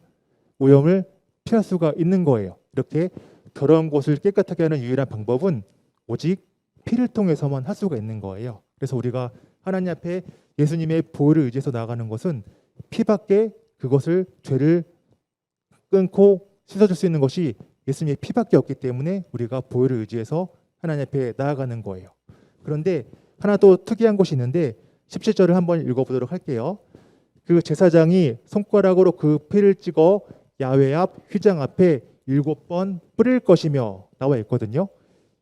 오염을 피할 수가 있는 거예요. 이렇게 더러운 곳을 깨끗하게 하는 유일한 방법은 오직 피를 통해서만 할 수가 있는 거예요. 그래서 우리가 하나님 앞에 예수님의 보혈을 의지해서 나아가는 것은 피밖에 그것을 죄를 끊고 씻어줄 수 있는 것이 예수님의 피밖에 없기 때문에 우리가 보혈을 의지해서 하나님 앞에 나아가는 거예요. 그런데 하나 또 특이한 것이 있는데 17절을 한번 읽어보도록 할게요. 그 제사장이 손가락으로 그 피를 찍어 야훼 앞 휘장 앞에 7번 뿌릴 것이며 나와 있거든요.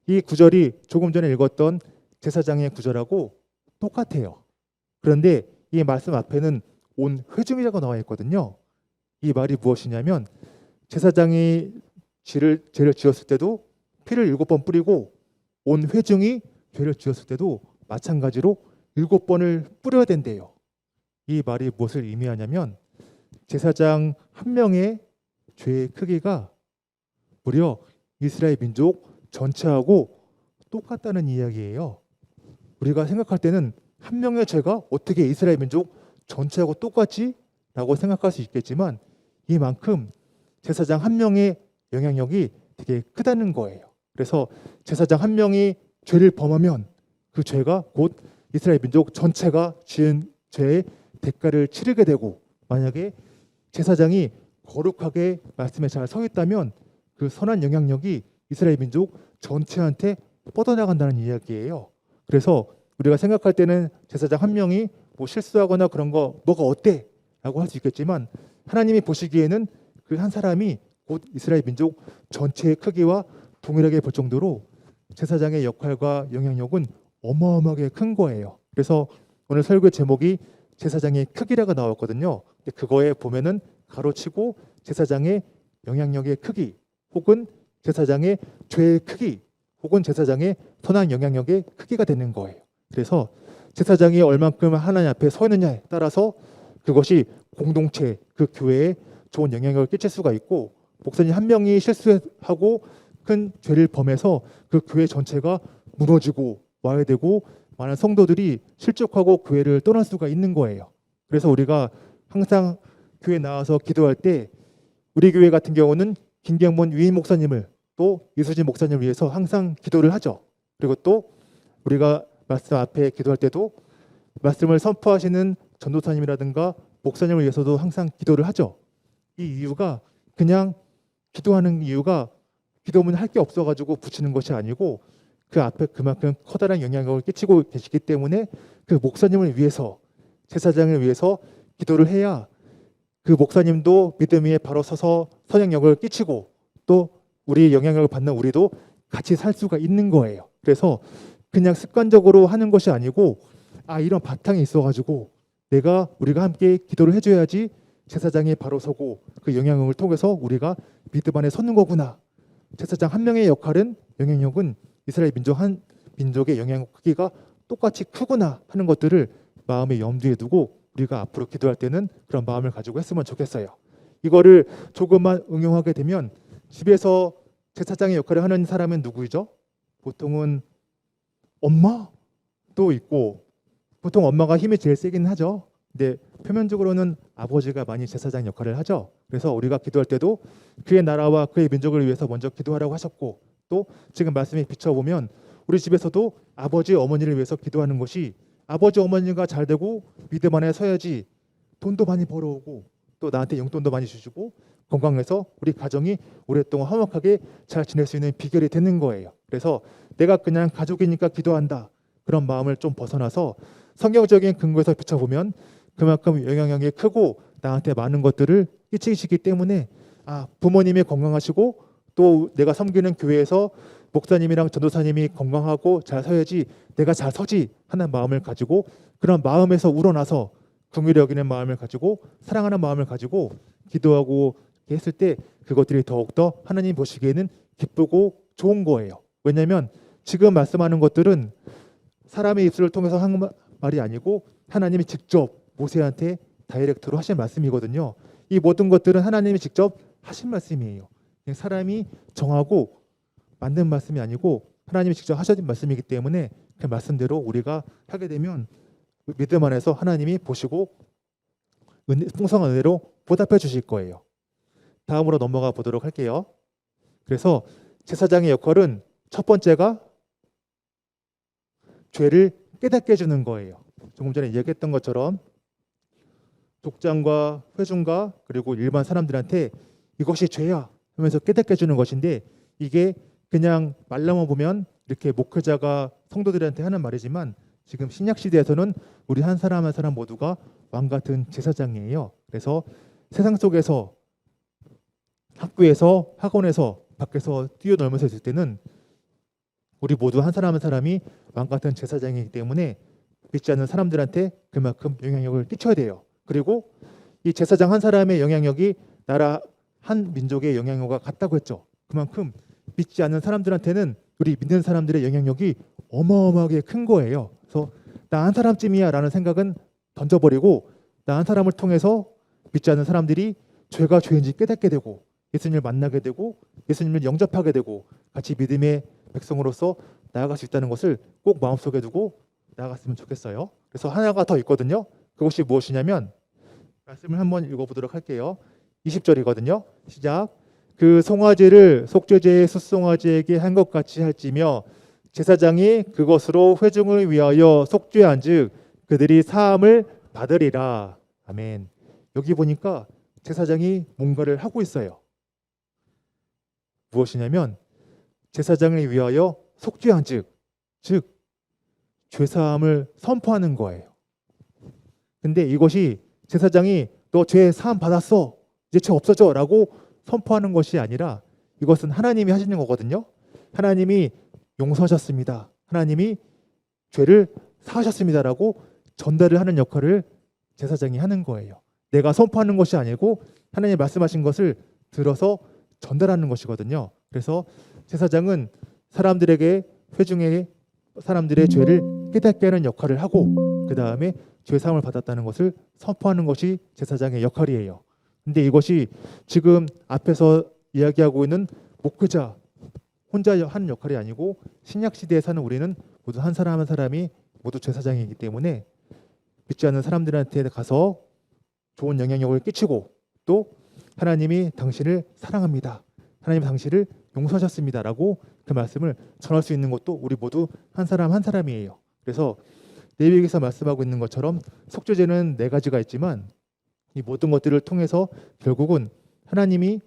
이 구절이 조금 전에 읽었던 제사장의 구절하고 똑같아요. 그런데 이 말씀 앞에는 온 회중이라고 나와 있거든요. 이 말이 무엇이냐면 제사장이 죄를 지었을 때도 피를 7번 뿌리고 온 회중이 죄를 지었을 때도 마찬가지로 7번을 뿌려야 된대요. 이 말이 무엇을 의미하냐면 제사장 한 명의 죄의 크기가 무려 이스라엘 민족 전체하고 똑같다는 이야기예요. 우리가 생각할 때는 한 명의 죄가 어떻게 이스라엘 민족 전체하고 똑같지? 라고 생각할 수 있겠지만 이만큼 제사장 한 명의 영향력이 되게 크다는 거예요. 그래서 제사장 한 명이 죄를 범하면 그 죄가 곧 이스라엘 민족 전체가 지은 죄의 대가를 치르게 되고 만약에 제사장이 거룩하게 말씀에 잘 서 있다면 그 선한 영향력이 이스라엘 민족 전체한테 뻗어나간다는 이야기예요. 그래서 우리가 생각할 때는 제사장 한 명이 뭐 실수하거나 그런 거 뭐가 어때? 라고 할 수 있겠지만 하나님이 보시기에는 그 한 사람이 곧 이스라엘 민족 전체의 크기와 동일하게 볼 정도로 제사장의 역할과 영향력은 어마어마하게 큰 거예요. 그래서 오늘 설교의 제목이 제사장의 크기라고 나왔거든요. 근데 그거에 보면은 가로치고 제사장의 영향력의 크기 혹은 제사장의 죄의 크기 혹은 제사장의 선한 영향력의 크기가 되는 거예요. 그래서 제사장이 얼만큼 하나님 앞에 서 있느냐에 따라서 그것이 공동체 그 교회에 좋은 영향력을 끼칠 수가 있고 목사님 한 명이 실수하고 큰 죄를 범해서 그 교회 전체가 무너지고 와야 되고 많은 성도들이 실족하고 교회를 떠날 수가 있는 거예요. 그래서 우리가 항상 교회 나와서 기도할 때 우리 교회 같은 경우는 김경문 위임 목사님을 또 이수진 목사님을 위해서 항상 기도를 하죠. 그리고 또 우리가 말씀 앞에 기도할 때도 말씀을 선포하시는 전도사님이라든가 목사님을 위해서도 항상 기도를 하죠. 이 이유가 그냥 기도하는 이유가 기도문 할 게 없어가지고 붙이는 것이 아니고 그 앞에 그만큼 커다란 영향력을 끼치고 계시기 때문에 그 목사님을 위해서 제사장을 위해서 기도를 해야 그 목사님도 믿음 위에 바로 서서 선행력을 끼치고 또 우리 영향력을 받는 우리도 같이 살 수가 있는 거예요. 그래서 그냥 습관적으로 하는 것이 아니고 이런 바탕이 있어가지고 우리가 함께 기도를 해줘야지 제사장이 바로 서고 그 영향력을 통해서 우리가 믿음 안에 서는 거구나. 제사장 한 명의 역할은 영향력은 이스라엘 민족 한 민족의 영향력 크기가 똑같이 크구나 하는 것들을 마음에 염두에 두고 우리가 앞으로 기도할 때는 그런 마음을 가지고 했으면 좋겠어요. 이거를 조금만 응용하게 되면 집에서 제사장의 역할을 하는 사람은 누구이죠? 보통은 엄마도 있고 보통 엄마가 힘이 제일 세긴 하죠. 근데 표면적으로는 아버지가 많이 제사장 역할을 하죠. 그래서 우리가 기도할 때도 그의 나라와 그의 민족을 위해서 먼저 기도하라고 하셨고 또 지금 말씀에 비춰보면 우리 집에서도 아버지 어머니를 위해서 기도하는 것이 아버지 어머니가 잘 되고 믿음 안에 서야지 돈도 많이 벌어오고 또 나한테 용돈도 많이 주시고 건강해서 우리 가정이 오랫동안 화목하게 잘 지낼 수 있는 비결이 되는 거예요. 그래서 내가 그냥 가족이니까 기도한다 그런 마음을 좀 벗어나서 성경적인 근거에서 비춰보면 그만큼 영향력이 크고 나한테 많은 것들을 끼치시기 때문에 부모님이 건강하시고 또 내가 섬기는 교회에서 목사님이랑 전도사님이 건강하고 잘 서야지 내가 잘 서지 하는 마음을 가지고 그런 마음에서 우러나서 긍휼히 여기는 마음을 가지고 사랑하는 마음을 가지고 기도하고 했을 때 그것들이 더욱더 하나님 보시기에는 기쁘고 좋은 거예요. 왜냐하면 지금 말씀하는 것들은 사람의 입술을 통해서 한 말이 아니고 하나님이 직접 모세한테 다이렉트로 하신 말씀이거든요. 이 모든 것들은 하나님이 직접 하신 말씀이에요. 그냥 사람이 정하고 만든 말씀이 아니고 하나님이 직접 하신 말씀이기 때문에 그 말씀대로 우리가 하게 되면 믿음 안에서 하나님이 보시고 풍성한 은혜로 보답해 주실 거예요. 다음으로 넘어가 보도록 할게요. 그래서 제사장의 역할은 첫 번째가 죄를 깨닫게 해주는 거예요. 조금 전에 얘기했던 것처럼 족장과 회중과 그리고 일반 사람들한테 이것이 죄야 하면서 깨닫게 해주는 것인데 이게 그냥 말로만 보면 이렇게 목회자가 성도들한테 하는 말이지만 지금 신약 시대에서는 우리 한 사람 한 사람 모두가 왕 같은 제사장이에요. 그래서 세상 속에서 학교에서 학원에서 밖에서 뛰어놀면서 있을 때는 우리 모두 한 사람 한 사람이 왕 같은 제사장이기 때문에 믿지 않는 사람들한테 그만큼 영향력을 끼쳐야 돼요. 그리고 이 제사장 한 사람의 영향력이 나라 한 민족의 영향력과 같다고 했죠. 그만큼 믿지 않는 사람들한테는 우리 믿는 사람들의 영향력이 어마어마하게 큰 거예요. 그래서 나 한 사람쯤이야 라는 생각은 던져버리고 나 한 사람을 통해서 믿지 않는 사람들이 죄가 죄인지 깨닫게 되고 예수님을 만나게 되고 예수님을 영접하게 되고 같이 믿음의 백성으로서 나아갈 수 있다는 것을 꼭 마음속에 두고 나아갔으면 좋겠어요. 그래서 하나가 더 있거든요. 그것이 무엇이냐면 말씀을 한번 읽어보도록 할게요. 20절이거든요. 시작. 그 송아지를 속죄제의 숫송아지에게 한 것 같이 할지며 제사장이 그것으로 회중을 위하여 속죄한즉 그들이 사함을 받으리라. 아멘. 여기 보니까 제사장이 뭔가를 하고 있어요. 무엇이냐면 제사장을 위하여 속죄한즉 즉 죄사함을 선포하는 거예요. 근데 이것이 제사장이 너 죄 사함 받았어 이제 죄 없어져 라고 선포하는 것이 아니라 이것은 하나님이 하시는 거거든요. 하나님이 용서하셨습니다. 하나님이 죄를 사하셨습니다라고 전달을 하는 역할을 제사장이 하는 거예요. 내가 선포하는 것이 아니고 하나님이 말씀하신 것을 들어서 전달하는 것이거든요. 그래서 제사장은 사람들에게 회중의 사람들의 죄를 깨닫게 하는 역할을 하고 그 다음에 죄사함을 받았다는 것을 선포하는 것이 제사장의 역할이에요. 근데 이것이 지금 앞에서 이야기하고 있는 목회자 혼자 하는 역할이 아니고 신약 시대에 사는 우리는 모두 한 사람 한 사람이 모두 제사장이기 때문에 믿지 않는 사람들한테 가서 좋은 영향력을 끼치고 또 하나님이 당신을 사랑합니다. 하나님이 당신을 용서하셨습니다라고 그 말씀을 전할 수 있는 것도 우리 모두 한 사람 한 사람이에요. 그래서 레위기에서 말씀하고 있는 것처럼 속죄제는 4가지가 있지만 이 모든 것들을 통해서 결국은 하나님이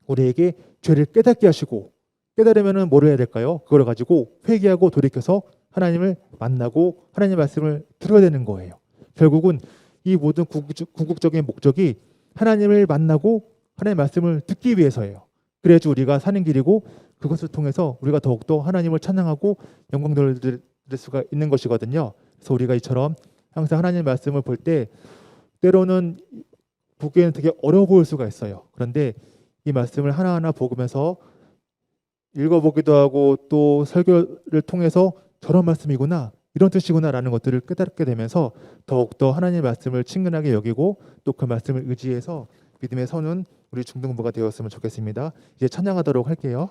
우리에게 죄를 깨닫게 하시고, 깨달으면 뭘 해야 될까요? 그걸 가지고 회개하고 돌이켜서 하나님을 만나고 하나님의 말씀을 들어야 되는 거예요. 결국은 이 모든 궁극적인 목적이 하나님을 만나고 하나님의 말씀을 듣기 위해서예요. 그래야지 우리가 사는 길이고, 그것을 통해서 우리가 더욱더 하나님을 찬양하고 영광 돌릴 수가 있는 것이거든요. 그래서 우리가 이처럼 항상 하나님의 말씀을 볼 때 때로는 보기에는 되게 어려워 보일 수가 있어요. 그런데 이 말씀을 하나하나 보면서 읽어보기도 하고 또 설교를 통해서 저런 말씀이구나, 이런 뜻이구나라는 것들을 깨닫게 되면서 더욱더 하나님의 말씀을 친근하게 여기고 또 그 말씀을 의지해서 믿음의 서는 우리 중등부가 되었으면 좋겠습니다. 이제 찬양하도록 할게요.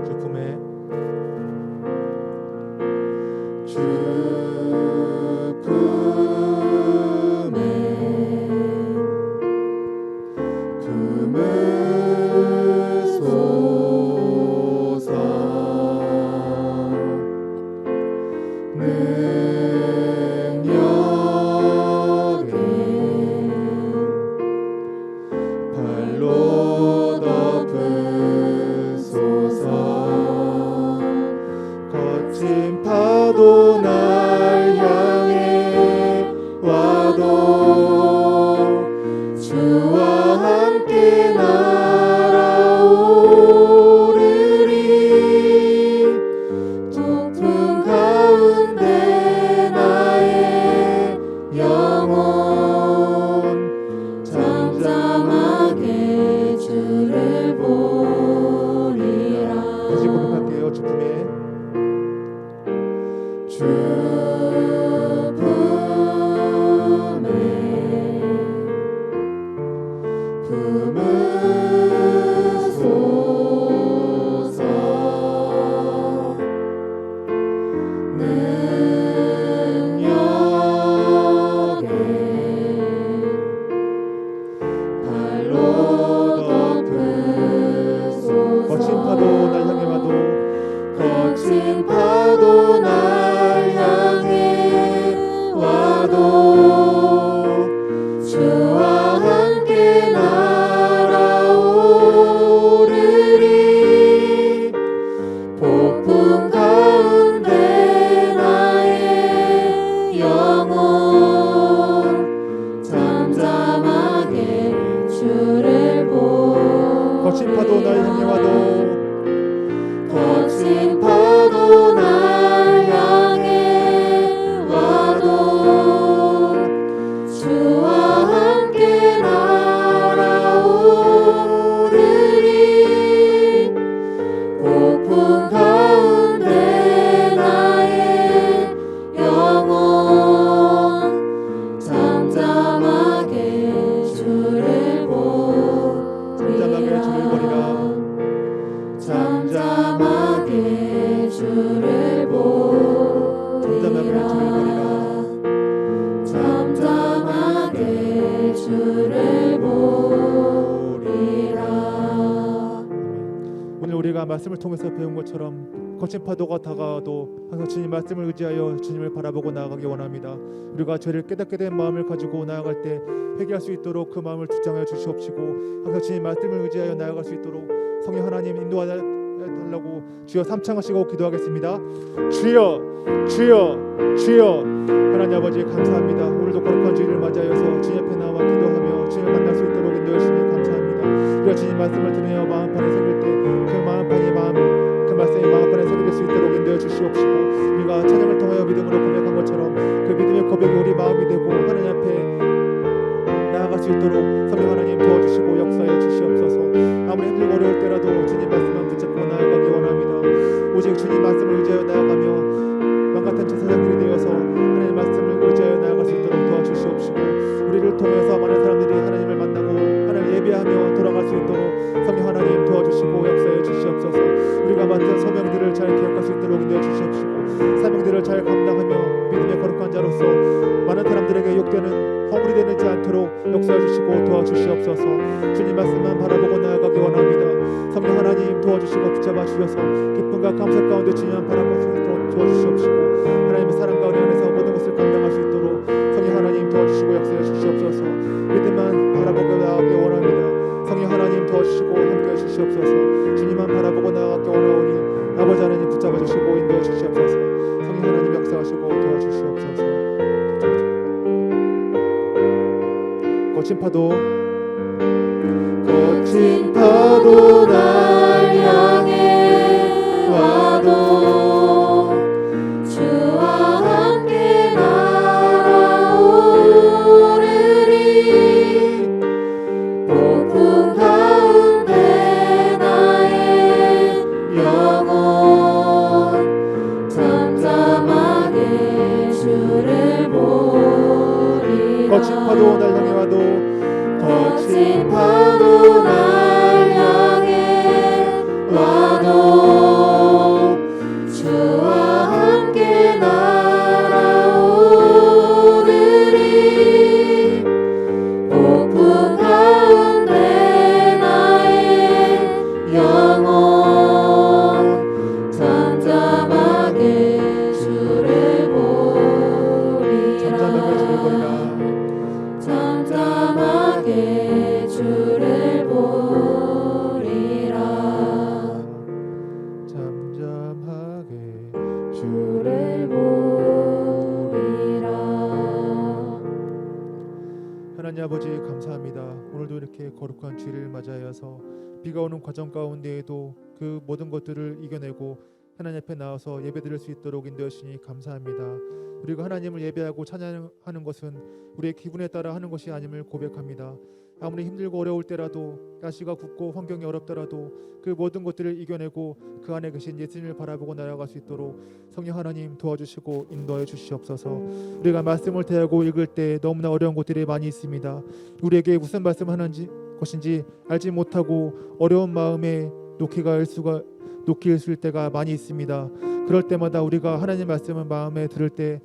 주품에 발로 덮으소서. 거친 파도 날 향해 와도 주와 함께 날아오르리. 높은 가운데 나의 영혼 잠잠하게 주를 보리라. 다시 고백할게요. 주품에 품으소서. 능력에 발로 덮으소서. 거친 파도 날 향해 와도, 거친 파도 날 향해 와도 주와 함께 날아오르리. 폭풍 가운데 나의 영혼 잠잠하게 주를 보리라. 거친 파도 날 향해 와도, 거친 파도 날 향해 와도 주와 함께 날아오르리. 폭풍 가운데 나의 영혼 잠잠하게 주를 보리라. 잠잠하게 주를 보리라. 잠잠하게 주를 보리라. 오늘 우리가 말씀을 통해서 배운 것처럼 거친 파도가 다가와도 항상 주님 말씀을 의지하여 주님을 바라보고 나아가기 원합니다. 우리가 죄를 깨닫게 된 마음을 가지고 나아갈 때 회개할 수 있도록 그 마음을 주장하여 주시옵시고, 항상 주님 말씀을 의지하여 나아갈 수 있도록 성령 하나님 인도하달라고 주여 삼창하시고 기도하겠습니다. 주여, 주여, 주여. 하나님 아버지 감사합니다. 오늘도 거룩한 주일을 맞이하여서 주님 앞에 나와 기도하며 주님을 만날 수 있도록 인도해 주시니 감사합니다. 우리가 주님 말씀을 들으며 마음판에 새길 때 그 마음판이 그 말씀이 마음판에 새길 수 있도록 인도해 주시옵시고, 우리가 찬양을 통하여 믿음으로 고백한 것처럼 그 믿음의 고백이 우리 마음이 되고 하나님 앞에 수 있도록 성령 하나님 도와주시고 역사해 주시옵소서. 아무리 힘들고 어려울 때라도 주님 말씀만 붙잡고 나아가기 원합니다. 오직 주님 말씀을 의지하여 나아가며 왕같은 제사장들이 되어서 하나님의 말씀을 의지하여 나아갈 수 있도록 도와주시옵시고, 우리를 통해서 많은 사람들이 하나님을 만나고 하나님을 예배하며 돌아갈 수 있도록 성령 하나님 도와주시고 역사해 주시옵소서. 우리가 맡은 소명들을 잘 기억할 수 있도록 인도해 주시옵시고, 사명들을 잘 감당하며 믿음의 거룩한 자로서 많은 사람들에게 욕되는 허물이 되지 않도록 역사해 주시고 도와주시옵소서. 주님 말씀만 바라보고 나아가기 원합니다. 성령 하나님 도와주시고 붙잡아 주셔서 기쁨과 감사 가운데 주님만 바라볼 수 있도록 도와주시옵시고, 하나님의 사랑과 은혜 안에서 모든 것을 감당할 수 있도록 성령 하나님 도와주시고 역사해 주시옵소서. 믿음만 바라보고 나아가기 원합니다. 성령 하나님 도와주시고 함께해 주시옵소서. 주님만 바라보고 나아가기 원하오니 아버지 하나님 붙잡아 주시고 인도해 주시옵소서. 성령 하나님 역사하시고 도와주시옵소서. 거친 파도 날 향해 와도 주와 함께 날아오르리. 폭풍 가운데 나의 영혼 잠잠하게 주를 보리라. 거친 파도 날 향해 와도 거친 파도 날 향해 와도 주와 함께 날아오르리. 폭풍 가운데 나의 영혼 잠잠하게 주를 보리라. 잠잠하게 주를 보리라. 잠잠하게 주를 보리라. 하나님 아버지 감사합니다. 오늘도 이렇게 거룩한 주일을 맞이하여서 비가 오는 과정 가운데에도 그 모든 것들을 이겨내고 하나님 앞에 나와서 예배드릴 수 있도록 인도해 주시니 감사합니다. 우리가 하나님을 예배하고 찬양하는 것은 우리의 기분에 따라 하는 것이 아님을 고백합니다. 아무리 힘들고 어려울 때라도, 날씨가 굽고 환경이 어렵더라도 그 모든 것들을 이겨내고 그 안에 계신 예수님을 바라보고 나아갈 수 있도록 성령 하나님 도와주시고 인도해 주시옵소서. 우리가 말씀을 대하고 읽을 때 너무나 어려운 것들이 많이 있습니다. 우리에게 무슨 말씀 하는지 것인지 알지 못하고 어려운 마음에 놓기 있을 때가 많이 있습니다. 그럴 때마다 우리가 하나님 말씀을 마음에 들을 때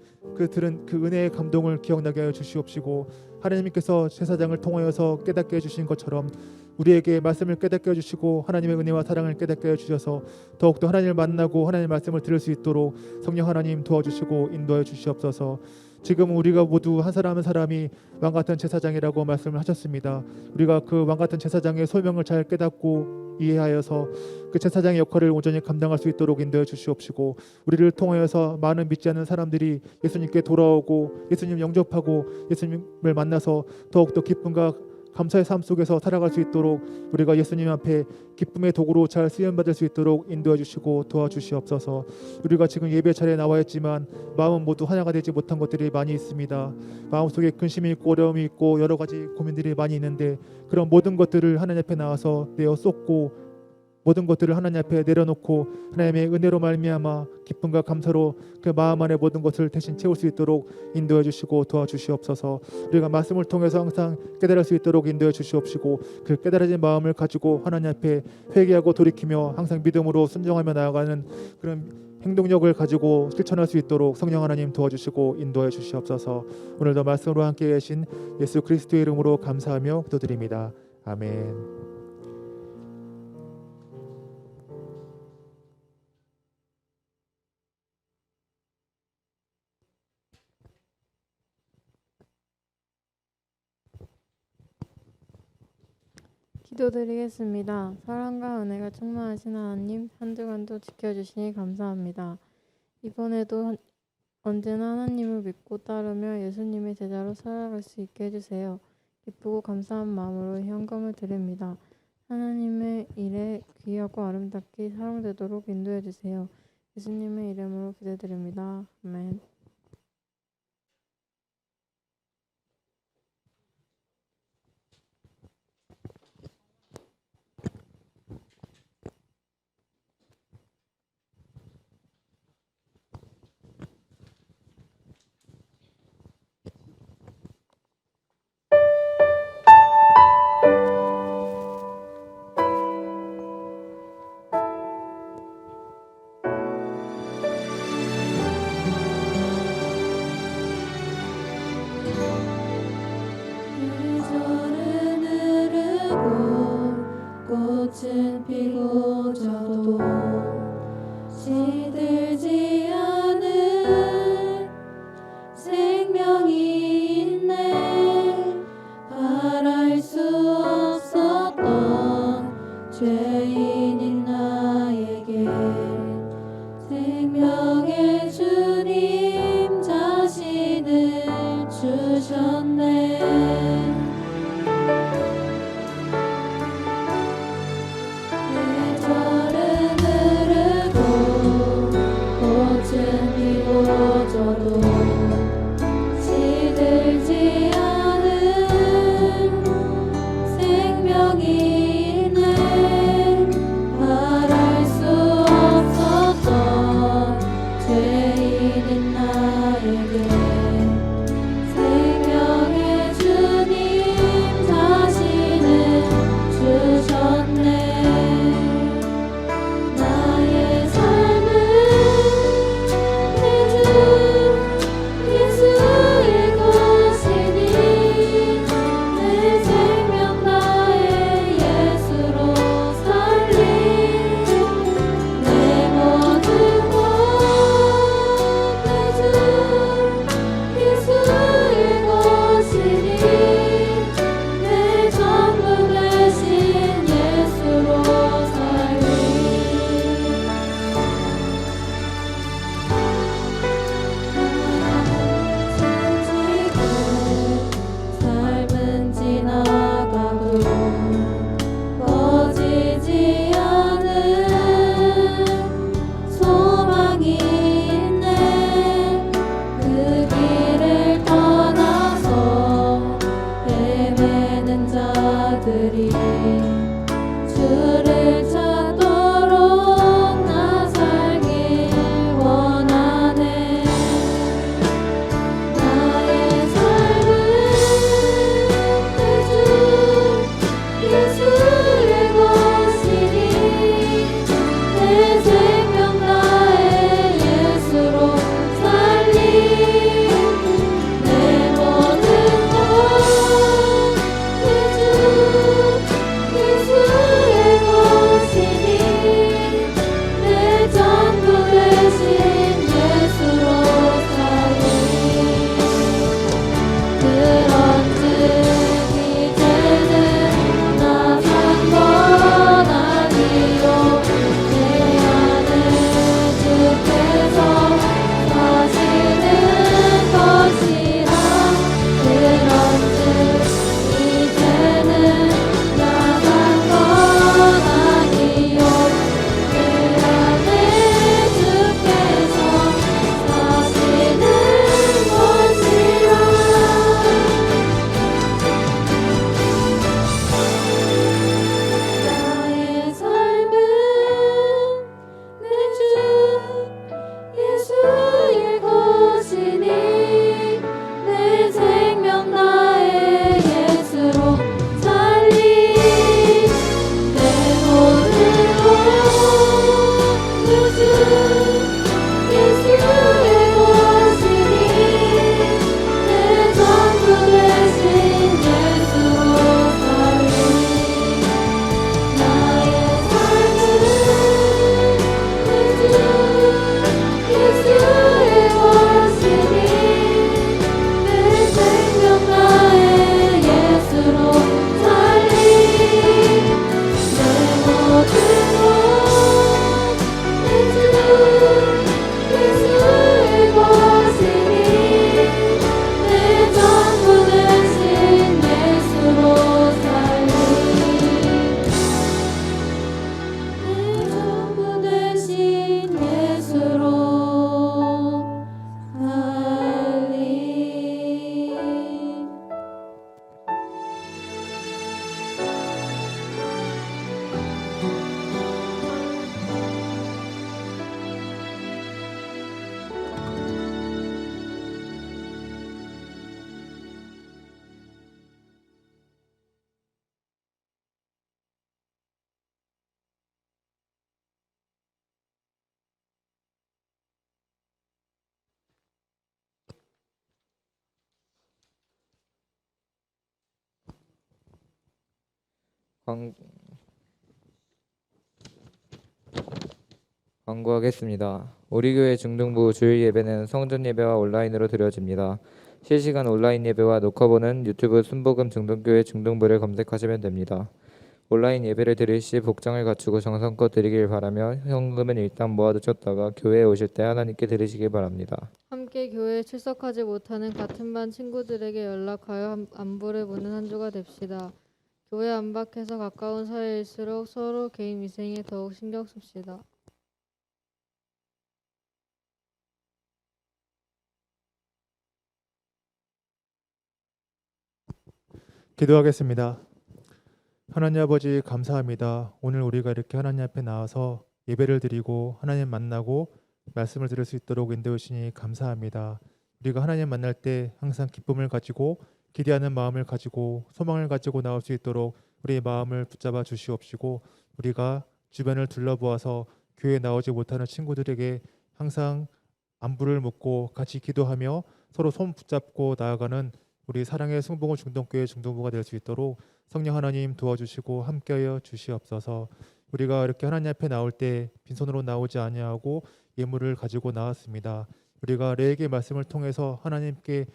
들은 그 은혜의 감동을 기억나게 하여 주시옵시고, 하나님께서 제사장을 통하여서 깨닫게 해주신 것처럼 우리에게 말씀을 깨닫게 해주시고 하나님의 은혜와 사랑을 깨닫게 해주셔서 더욱더 하나님을 만나고 하나님의 말씀을 들을 수 있도록 성령 하나님 도와주시고 인도해 주시옵소서. 지금 우리가 모두 한 사람 한 사람이 왕같은 제사장이라고 말씀을 하셨습니다. 우리가 그 왕같은 제사장의 소명을 잘 깨닫고 이해하여서 그 제사장의 역할을 온전히 감당할 수 있도록 인도해 주시옵시고, 우리를 통하여서 많은 믿지 않는 사람들이 예수님께 돌아오고 예수님 영접하고 예수님을 만나서 더욱더 기쁨과 감사의 삶 속에서 살아갈 수 있도록 우리가 예수님 앞에 기쁨의 도구로 잘 쓰임받을 수 있도록 인도해 주시고 도와주시옵소서. 우리가 지금 예배 자리에 나와 있지만 마음은 모두 하나가 되지 못한 것들이 많이 있습니다. 마음속에 근심이 있고 어려움이 있고 여러 가지 고민들이 많이 있는데, 그런 모든 것들을 하나님 앞에 나와서 내어 쏟고 모든 것들을 하나님 앞에 내려놓고 하나님의 은혜로 말미암아 기쁨과 감사로 그 마음 안에 모든 것을 대신 채울 수 있도록 인도해 주시고 도와주시옵소서. 우리가 말씀을 통해서 항상 깨달을 수 있도록 인도해 주시옵시고, 그 깨달아진 마음을 가지고 하나님 앞에 회개하고 돌이키며 항상 믿음으로 순종하며 나아가는 그런 행동력을 가지고 실천할 수 있도록 성령 하나님 도와주시고 인도해 주시옵소서. 오늘도 말씀으로 함께 계신 예수 그리스도의 이름으로 감사하며 기도드립니다. 아멘. 기도드리겠습니다. 사랑과 은혜가 충만하신 하나님, 한 주간도 지켜주시니 감사합니다. 이번에도 언제나 하나님을 믿고 따르며 예수님의 제자로 살아갈 수 있게 해주세요. 기쁘고 감사한 마음으로 현금을 드립니다. 하나님의 일에 귀하고 아름답게 사용되도록 인도해 주세요. 예수님의 이름으로 기도드립니다. 아멘. 비고져도 시들지 않은 생명이 있네. 바랄 수 없었던 죄인인 나에게 생명의 주님 자신을 주셨네. 계절은 흐르고 꽃은 피고져도 시들지 않은 생명이 있네. 말할 수 없었던 죄인인 나에게 생명의 주님 자신을 주셨네. 나의 삶은 내 주 예수의 것이니 내 생명 나의 예수로 살리. 내 모든 것 내 주 예수의 것이니 내 전부 되신 예수로 살리. 삶은 지나가도 꺼지지 않은 소망이 있네. 그 길을 떠나서 헤매는 자들이 주를 찾도록 나 살길 원하네. 나의 삶은 내 주 예수의 것이니 내 생명 나의 예수로 살리. 내 모든 것 내 주 예수의 것이니 내 전부 되신 예수로 살리. 그런즉 이제는 나 산 건 아니요 내 안에 주께서 사시는 것이라. 그런즉 이제는 나 산 건 아니요 내 안에 주께서 사시는 것이라. 나의 삶은 내 주 예수의 것이니 내 생명 나의 예수로 살리. 내 모든 것 내 주 예수의 것이니 내 전부 되신 예수로 살리. 나의 삶은 내 주 예수의 것이니 내 생명 나의 예수로 살리. 내 모든 것내 주 예수의 것이니 내 전부 되신 예수로 살리. 내 전부 되신 예수로 살리. 광, 광고하겠습니다. 우리 교회 중등부 주일 예배는 성전 예배와 온라인으로 드려집니다. 실시간 온라인 예배와 녹화본은 유튜브 순복음 중등교회 중등부를 검색하시면 됩니다. 온라인 예배를 드릴 시 복장을 갖추고 정성껏 드리길 바라며 현금은 일단 모아두셨다가 교회에 오실 때 하나님께 드리시길 바랍니다. 함께 교회에 출석하지 못하는 같은 반 친구들에게 연락하여 안부를 묻는 한 주가 됩시다. 교회 안팎에서 가까운 사이일수록 서로 개인 위생에 더욱 신경 씁시다. 기도하겠습니다. 하나님 아버지 감사합니다. 오늘 우리가 이렇게 하나님 앞에 나와서 예배를 드리고 하나님 만나고 말씀을 들을 수 있도록 인도해 주시니 감사합니다. 우리가 하나님 만날 때 항상 기쁨을 가지고 기대하는 마음을 가지고 소망을 가지고 나올 수 있도록 우리의 마음을 붙잡아 주시옵시고, 우리가 주변을 둘러보아서 교회에 나오지 못하는 친구들에게 항상 안부를 묻고 같이 기도하며 서로 손 붙잡고 나아가는 우리 사랑의 승복음 중동교회 중동부가 될 수 있도록 성령 하나님 도와주시고 함께하여 주시옵소서. 우리가 이렇게 하나님 앞에 나올 때 빈손으로 나오지 아니하고 예물을 가지고 나왔습니다. 우리가 레에게 말씀을 통해서 하나님께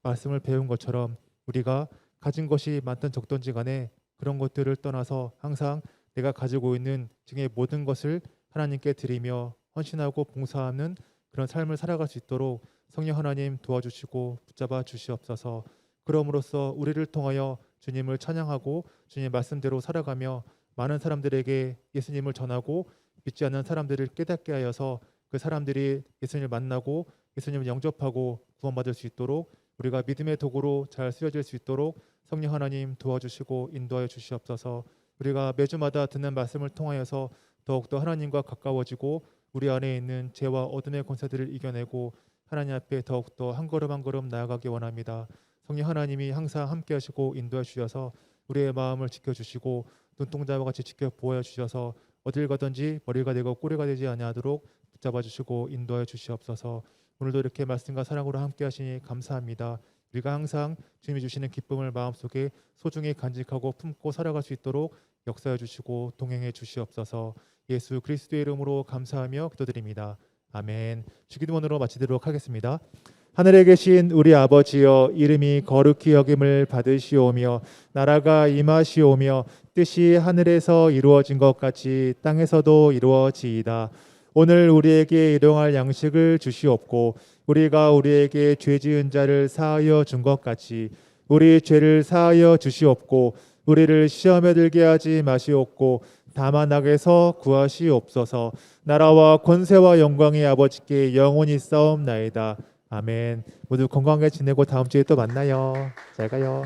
말씀을 배운 것처럼 우리가 가진 것이 많든 적든지 간에 그런 것들을 떠나서 항상 내가 가지고 있는 중에 모든 것을 하나님께 드리며 헌신하고 봉사하는 그런 삶을 살아갈 수 있도록 성령 하나님 도와주시고 붙잡아 주시옵소서. 그럼으로써 우리를 통하여 주님을 찬양하고 주님 말씀대로 살아가며 많은 사람들에게 예수님을 전하고 믿지 않는 사람들을 깨닫게 하여서 그 사람들이 예수님을 만나고 예수님을 영접하고 구원받을 수 있도록 우리가 믿음의 도구로 잘 쓰여질 수 있도록 성령 하나님 도와주시고 인도하여 주시옵소서. 우리가 매주마다 듣는 말씀을 통하여서 더욱더 하나님과 가까워지고 우리 안에 있는 죄와 어둠의 권세들을 이겨내고 하나님 앞에 더욱더 한 걸음 한 걸음 나아가기 원합니다. 성령 하나님이 항상 함께 하시고 인도해 주셔서 우리의 마음을 지켜주시고 눈동자와 같이 지켜 보호해 주셔서 어딜 가든지 머리가 되고 꼬리가 되지 아니하도록 붙잡아 주시고 인도해 주시옵소서. 오늘도 이렇게 말씀과 사랑으로 함께 하시니 감사합니다. 우리가 항상 주님이 주시는 기쁨을 마음속에 소중히 간직하고 품고 살아갈 수 있도록 역사해 주시고 동행해 주시옵소서. 예수 그리스도의 이름으로 감사하며 기도드립니다. 아멘. 주기도문으로 마치도록 하겠습니다. 하늘에 계신 우리 아버지여, 이름이 거룩히 여김을 받으시오며 나라가 임하시오며 뜻이 하늘에서 이루어진 것 같이 땅에서도 이루어지이다. 오늘 우리에게 일용할 양식을 주시옵고 우리가 우리에게 죄 지은 자를 사하여 준 것 같이 우리 죄를 사하여 주시옵고 우리를 시험에 들게 하지 마시옵고 다만 악에서 구하시옵소서. 나라와 권세와 영광이 아버지께 영원히 싸움나이다. 아멘. 모두 건강하게 지내고 다음 주에 또 만나요. 잘 가요.